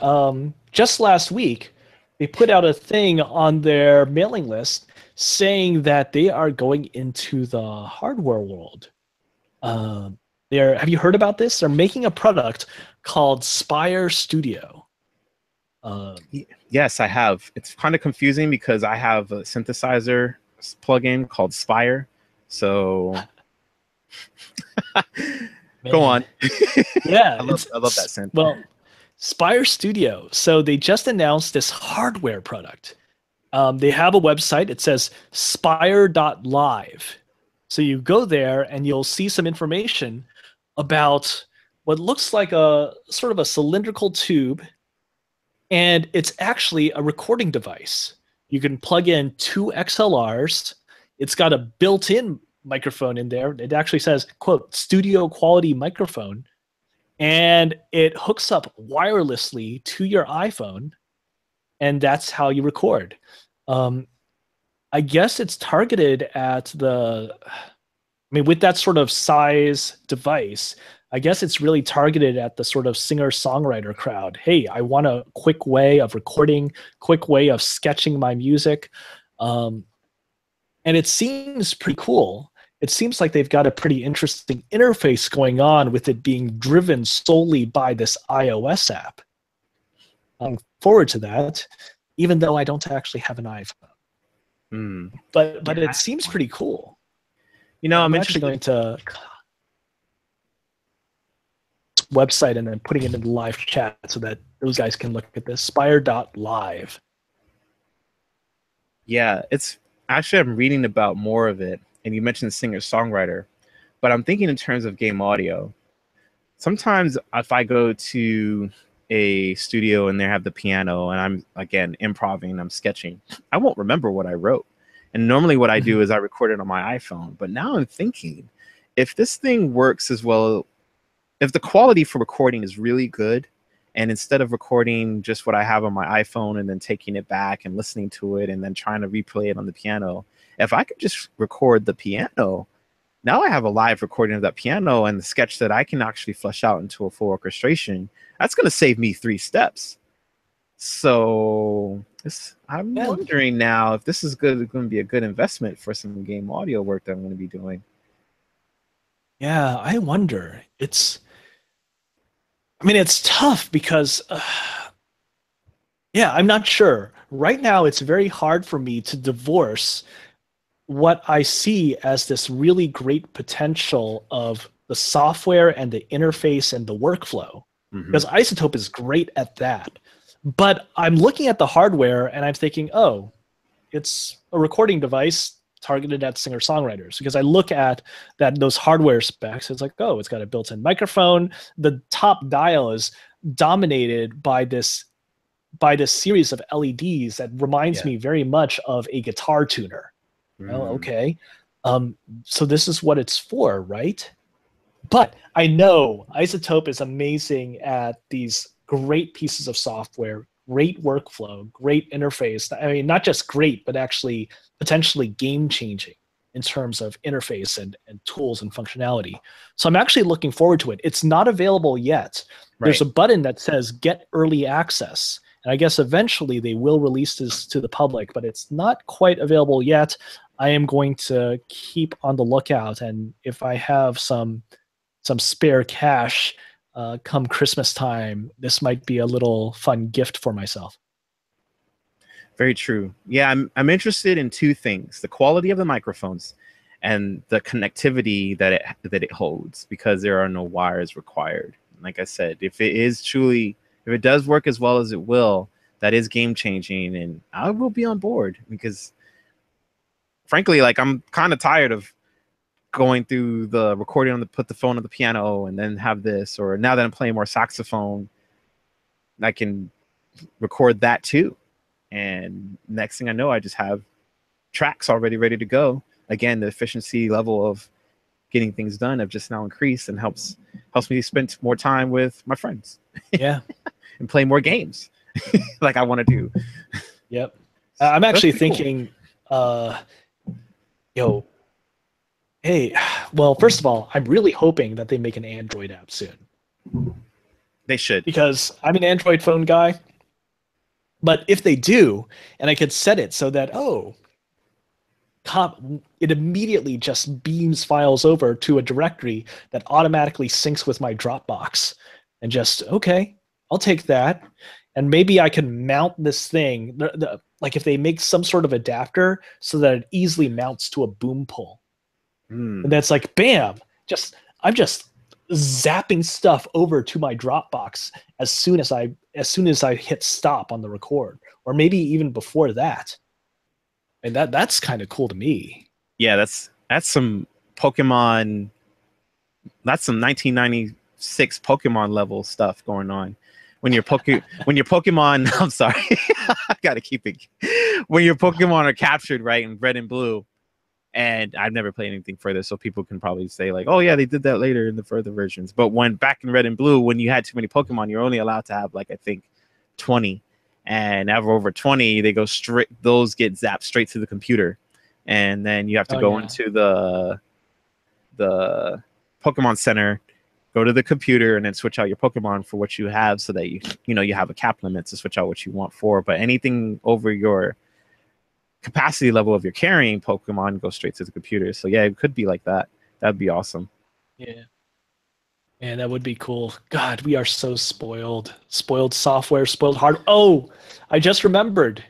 Just last week, they put out a thing on their mailing list saying that they are going into the hardware world. Have you heard about this? They're making a product called Spire Studio. Yes, I have. It's kind of confusing because I have a synthesizer plugin called Spire. So go on. Yeah, I love that synth. Well, Spire Studio. So they just announced this hardware product. They have a website. It says spire.live. So you go there and you'll see some information about what looks like a sort of a cylindrical tube, and it's actually a recording device. You can plug in 2 XLRs. It's got a built-in microphone in there. It actually says, quote, studio quality microphone, and it hooks up wirelessly to your iPhone, and that's how you record. I guess it's targeted at with that sort of size device, I guess it's really targeted at the sort of singer-songwriter crowd. Hey, I want a quick way of recording, quick way of sketching my music. And it seems pretty cool. It seems like they've got a pretty interesting interface going on with it being driven solely by this iOS app. I'm looking forward to that, even though I don't actually have an iPhone. But it seems pretty cool. I'm actually going to website and then putting it in the live chat so that those guys can look at this. Spire.live. Yeah, I'm reading about more of it, and you mentioned singer-songwriter, but I'm thinking in terms of game audio. Sometimes if I go to a studio and they have the piano and I'm, again, improvising, I'm sketching, I won't remember what I wrote. And normally what I do is I record it on my iPhone. But now I'm thinking, if this thing works as well, if the quality for recording is really good, and instead of recording just what I have on my iPhone and then taking it back and listening to it and then trying to replay it on the piano, if I could just record the piano, now I have a live recording of that piano and the sketch that I can actually flesh out into a full orchestration. That's going to save me 3 steps. So I'm wondering now if this is going to be a good investment for some game audio work that I'm going to be doing. Yeah, I wonder. It's tough because, I'm not sure. Right now, it's very hard for me to divorce what I see as this really great potential of the software and the interface and the workflow. Because iZotope is great at that. But I'm looking at the hardware and I'm thinking, oh, it's a recording device targeted at singer-songwriters. Because I look at those hardware specs, it's like, oh, it's got a built-in microphone. The top dial is dominated by this series of LEDs that reminds me very much of a guitar tuner. Oh, okay. So this is what it's for, right? But I know iZotope is amazing at these great pieces of software, great workflow, great interface. I mean, not just great, but actually potentially game-changing. in terms of interface and tools and functionality. So I'm actually looking forward to it. It's not available yet. Right. There's a button that says get early access. And I guess eventually they will release this to the public, but it's not quite available yet. I am going to keep on the lookout. And if I have some spare cash come Christmas time, this might be a little fun gift for myself. Very true. Yeah, I'm interested in two things: the quality of the microphones and the connectivity that it holds, because there are no wires required. Like I said, if it does work as well as it will, that is game changing, and I will be on board, because frankly, like, I'm kind of tired of going through the recording put the phone on the piano and then have this, or now that I'm playing more saxophone, I can record that too. And next thing I know, I just have tracks already ready to go. Again, the efficiency level of getting things done have just now increased, and helps me spend more time with my friends. Yeah. And play more games like I want to do. Yep. I'm actually thinking, hey, well, first of all, I'm really hoping that they make an Android app soon. They should. Because I'm an Android phone guy. But if they do, and I could set it so that, it immediately just beams files over to a directory that automatically syncs with my Dropbox. And just, okay, I'll take that. And maybe I can mount this thing, like if they make some sort of adapter so that it easily mounts to a boom pole. And that's like, bam, I'm just zapping stuff over to my Dropbox as soon as I hit stop on the record, or maybe even before that. And that's kind of cool to me. Yeah, that's some Pokemon. That's some 1996 Pokemon level stuff going on. When your Pokemon, I'm sorry, I gotta keep it. When your Pokemon are captured, right, in Red and Blue, and I've never played anything further, so people can probably say like, oh yeah, they did that later in the further versions. But when back in Red and Blue, when you had too many Pokemon, you're only allowed to have, like, I think 20, and over 20, they go straight. Those get zapped straight to the computer, and then you have to go into the Pokemon Center, go to the computer, and then switch out your Pokemon for what you have, so that you have a cap limit to switch out what you want for. But anything over your capacity level of your carrying Pokemon goes straight to the computer. So yeah, it could be like that. That'd be awesome. Yeah. Man, that would be cool. God, we are so spoiled. Spoiled software, spoiled hardware. Oh, I just remembered.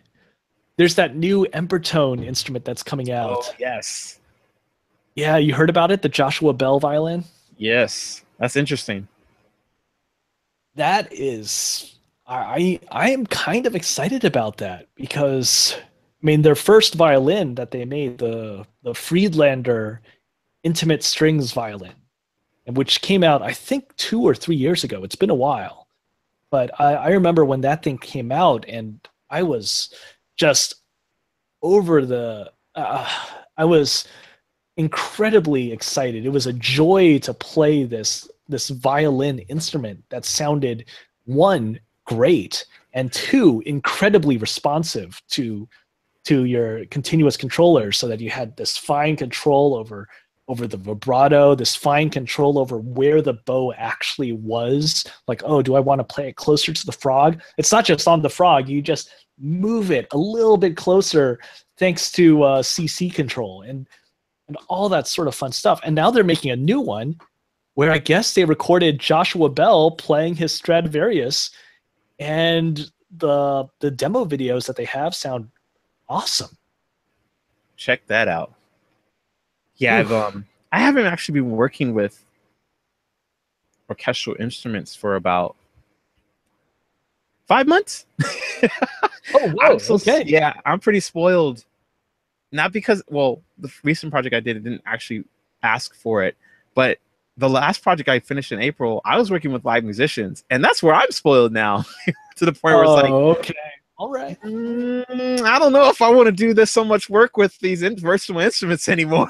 There's that new Embertone instrument that's coming out. Oh, yes. Yeah, you heard about it? The Joshua Bell violin? Yes. That's interesting. That is... I am kind of excited about that, because... I mean, their first violin that they made, the Friedlander Intimate Strings violin, which came out, I think, 2 or 3 years ago. It's been a while. But I remember when that thing came out, and I was just over the... I was incredibly excited. It was a joy to play this violin instrument that sounded, one, great, and two, incredibly responsive to your continuous controller, so that you had this fine control over the vibrato, this fine control over where the bow actually was. Like, oh, do I want to play it closer to the frog? It's not just on the frog. You just move it a little bit closer thanks to CC control and all that sort of fun stuff. And now they're making a new one where I guess they recorded Joshua Bell playing his Stradivarius, and the demo videos that they have sound awesome. Check that out. Yeah, I haven't actually been working with orchestral instruments for about 5 months. Oh, whoa, okay. Yeah, I'm pretty spoiled. Not because, well, the recent project I did didn't actually ask for it, but the last project I finished in April, I was working with live musicians, and that's where I'm spoiled now. To the point where it's like, okay. All right. I don't know if I want to do this so much work with these versatile instruments anymore.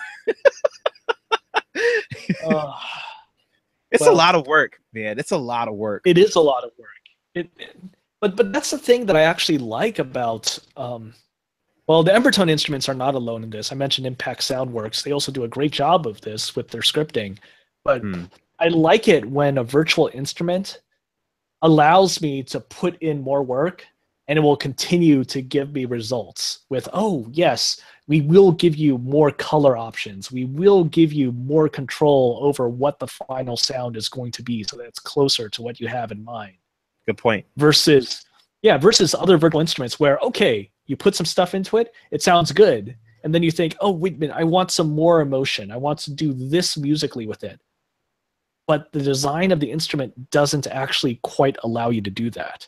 It's a lot of work, man. It's a lot of work. It is a lot of work. But that's the thing that I actually like about Well, the Embertone instruments are not alone in this. I mentioned Impact Soundworks. They also do a great job of this with their scripting. But I like it when a virtual instrument allows me to put in more work and it will continue to give me results with, oh, yes, we will give you more color options. We will give you more control over what the final sound is going to be so that it's closer to what you have in mind. Good point. Versus other virtual instruments where, okay, you put some stuff into it, it sounds good. And then you think, oh, wait a minute, I want some more emotion. I want to do this musically with it. But the design of the instrument doesn't actually quite allow you to do that.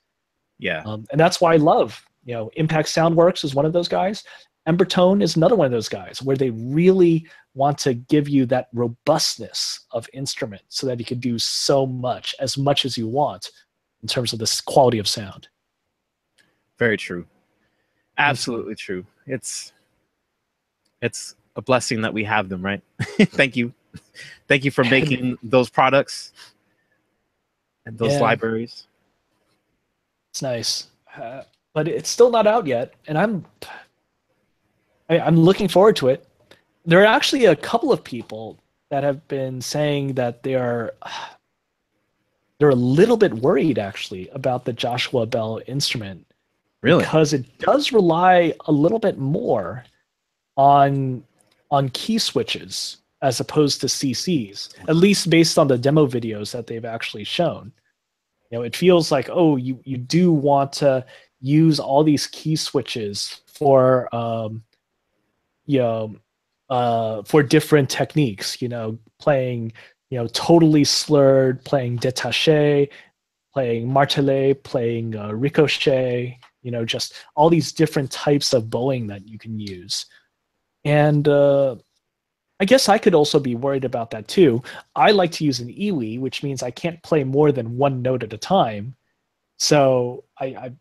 Yeah. And that's why I love, Impact Soundworks is one of those guys. Embertone is another one of those guys where they really want to give you that robustness of instrument so that you can do as much as you want in terms of this quality of sound. Very true. Absolutely true. It's a blessing that we have them, right? Thank you. Thank you for making those products and those libraries. It's nice. But it's still not out yet, and I'm looking forward to it. There are actually a couple of people that have been saying that they're a little bit worried actually about the Joshua Bell instrument. Really? Because it does rely a little bit more on key switches as opposed to CCs, at least based on the demo videos that they've actually shown. It feels like, oh, you do want to use all these key switches for different techniques, playing, totally slurred, playing détaché, playing martelé, playing ricochet, just all these different types of bowing that you can use. And I guess I could also be worried about that too. I like to use an iwi, which means I can't play more than one note at a time. So I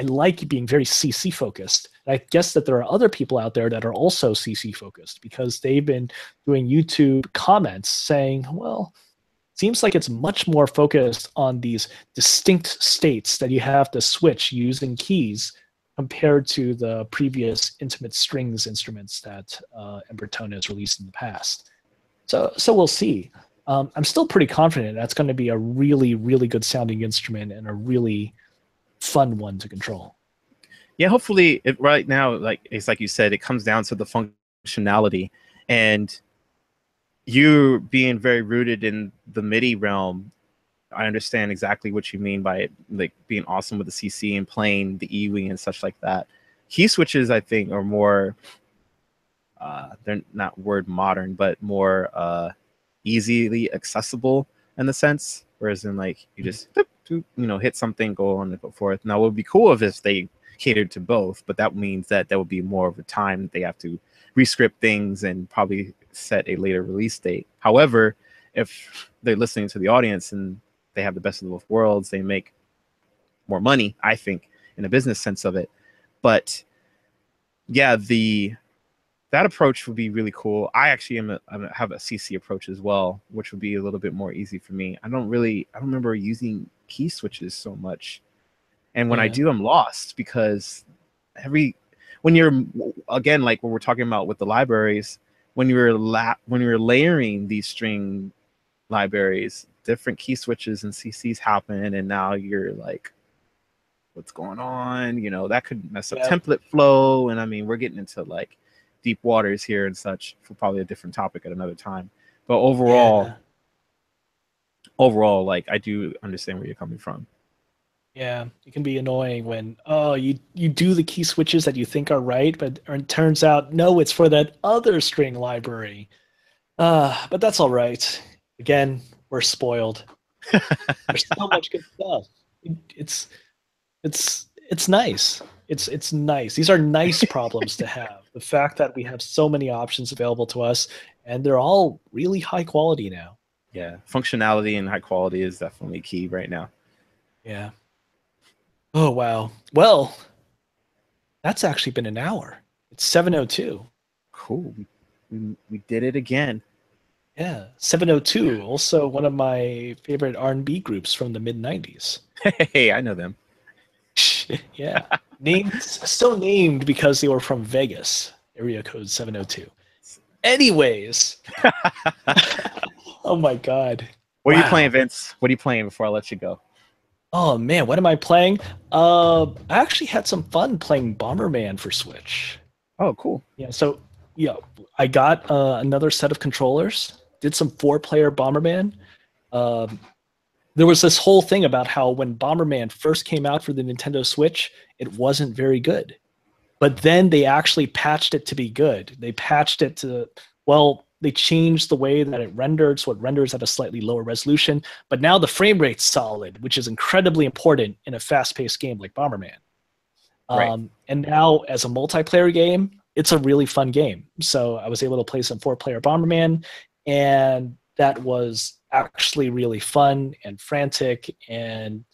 like being very CC focused. I guess that there are other people out there that are also CC focused because they've been doing YouTube comments saying, well, seems like it's much more focused on these distinct states that you have to switch using keys compared to the previous intimate strings instruments that Embertone has released in the past. So we'll see. I'm still pretty confident that's going to be a really, really good sounding instrument and a really fun one to control. Yeah, hopefully right now, it's like you said, it comes down to the functionality, and you being very rooted in the MIDI realm. I understand exactly what you mean by it, like being awesome with the CC and playing the EWI and such like that. Key switches, I think, are more, they're not word modern, but more easily accessible in the sense. Whereas in you just hit something, go on and go forth. Now, it would be cool if they catered to both, but that means that would be more of a time they have to rescript things and probably set a later release date. However, if they're listening to the audience and they have the best of both worlds, they make more money, I think, in a business sense of it. But yeah, that approach would be really cool. I actually have a CC approach as well, which would be a little bit more easy for me. I don't remember using key switches so much. And when I do, I'm lost because when you're, again, like what we're talking about with the libraries, when you're layering these string libraries, different key switches and CCs happen, and now you're like, what's going on? That could mess up template flow. And I mean, we're getting into deep waters here and such for probably a different topic at another time. But overall, I do understand where you're coming from. Yeah, it can be annoying when you do the key switches that you think are right, but it turns out no, it's for that other string library. But that's all right. Again, we're spoiled. There's so much good stuff. It's nice. It's nice. These are nice problems to have. The fact that we have so many options available to us, and they're all really high quality now. Yeah, functionality and high quality is definitely key right now. Yeah. Oh, wow. Well, that's actually been an hour. It's 7:02. Cool. We did it again. Yeah, 702. Also one of my favorite R&B groups from the mid-90s. Hey, I know them. Yeah. so named because they were from Vegas, area code 702. Anyways, oh my God. What are you playing, Vince? What are you playing before I let you go? Oh man, what am I playing? I actually had some fun playing Bomberman for Switch. Oh, cool. Yeah, so yeah, I got another set of controllers. Did some 4-player Bomberman. Um, there was this whole thing about how when Bomberman first came out for the Nintendo Switch, it wasn't very good. But then they actually patched it to be good. They patched it to, well, they changed the way that it rendered, so it renders at a slightly lower resolution. But now the frame rate's solid, which is incredibly important in a fast-paced game like Bomberman. Right. And now, as a multiplayer game, it's a really fun game. So I was able to play some 4-player Bomberman, and that was actually really fun and frantic. And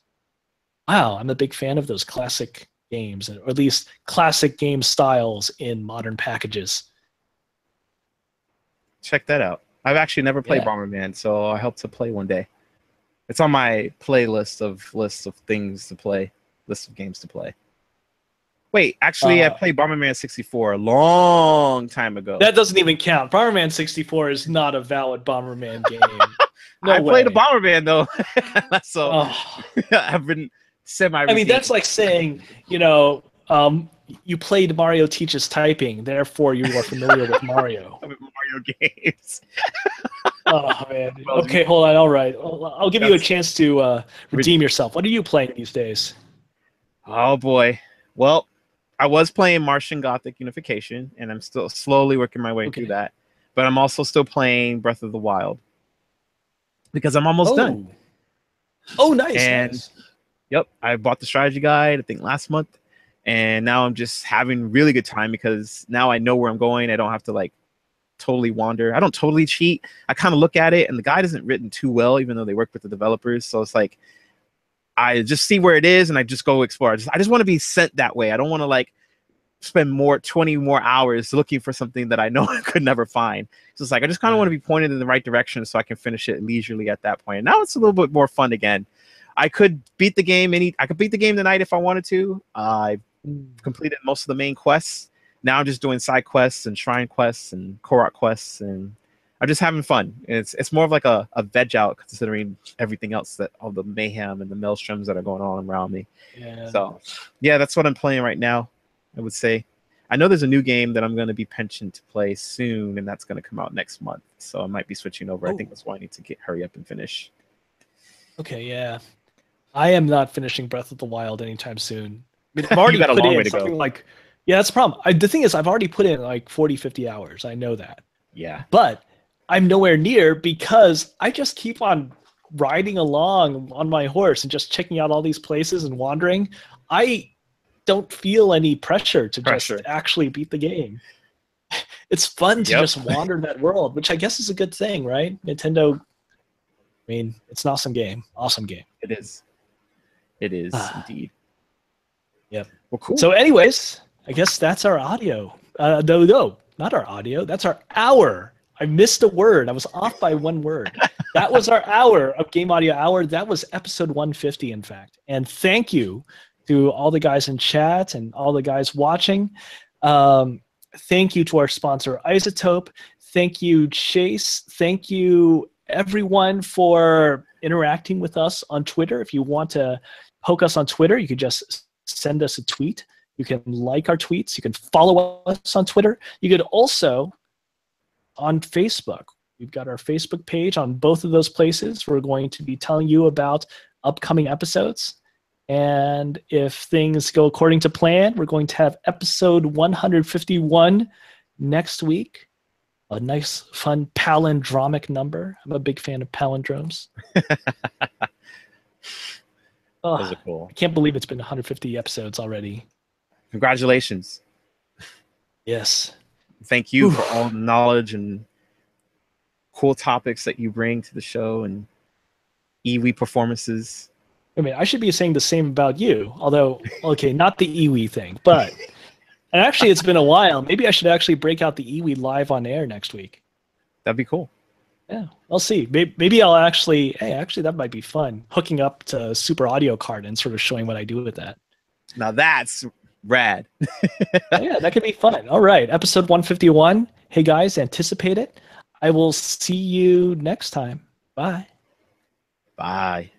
wow, I'm a big fan of those classic games, or at least classic game styles in modern packages. Check that out. I've actually never played Bomberman, so I hope to play one day. It's on my playlist of lists of things to play, list of games to play. Wait, actually, I played Bomberman 64 a long time ago. That doesn't even count. Bomberman 64 is not a valid Bomberman game. No I way. played a Bomberman though, so I've been semi. I mean, that's like saying, you know, you played Mario Teaches Typing, therefore you are familiar with Mario. With Mario games. Oh man. Okay, hold on. All right, I'll give you a chance to redeem yourself. What are you playing these days? Oh boy. Well, I was playing Martian Gothic Unification, and I'm still slowly working my way through that. But I'm also still playing Breath of the Wild because I'm almost done. Oh, nice. And nice. Yep, I bought the strategy guide, I think last month, and now I'm just having really good time because now I know where I'm going. I don't have to like totally wander. I don't totally cheat. I kind of look at it, and the guide isn't written too well, even though they work with the developers. So it's like I just see where it is, and I just go explore. I just want to be sent that way. I don't want to like spend 20 more hours looking for something that I know I could never find. So it's like I just kind of want to be pointed in the right direction so I can finish it leisurely at that point. Now it's a little bit more fun again. I could beat the game tonight if I wanted to. I completed most of the main quests. Now I'm just doing side quests and shrine quests and Korok quests, and I'm just having fun. It's more of like a veg out considering everything else, that all the mayhem and the maelstroms that are going on around me. Yeah. So yeah, that's what I'm playing right now, I would say. I know there's a new game that I'm going to be pensioned to play soon, and that's going to come out next month. So I might be switching over. I think that's why I need to hurry up and finish. Okay, yeah. I am not finishing Breath of the Wild anytime soon. I mean, I've already got a put long in way to something go. like, yeah, that's the problem. The thing is, I've already put in like 40, 50 hours. I know that. Yeah. But I'm nowhere near because I just keep on riding along on my horse and just checking out all these places and wandering. I don't feel any pressure to just actually beat the game. It's fun to just wander that world, which I guess is a good thing, right? Nintendo, I mean, it's an awesome game. Awesome game. It is. It is indeed. Yep. Well, cool. So anyways, I guess that's our audio. No, not our audio. That's our hour. I missed a word. I was off by one word. That was our hour of Game Audio Hour. That was episode 150, in fact. And thank you to all the guys in chat and all the guys watching. Thank you to our sponsor, iZotope. Thank you, Chase. Thank you, everyone, for interacting with us on Twitter. If you want to poke us on Twitter, you could just send us a tweet. You can like our tweets. You can follow us on Twitter. You could also on Facebook. We've got our Facebook page. On both of those places, we're going to be telling you about upcoming episodes. And if things go according to plan, we're going to have episode 151 next week. A nice, fun palindromic number. I'm a big fan of palindromes. Those are cool. I can't believe it's been 150 episodes already. Congratulations. Yes. Thank you for all the knowledge and cool topics that you bring to the show and iwi performances. I mean, I should be saying the same about you, although, okay, not the iwi thing, but and actually it's been a while. Maybe I should actually break out the iwi live on air next week. That'd be cool. Yeah, I'll see. Maybe I'll actually, actually that might be fun. Hooking up to Super Audio Card and sort of showing what I do with that. Now that's Rad. Yeah, that could be fun. All right, episode 151. Hey guys, anticipate it. I will see you next time. Bye. Bye.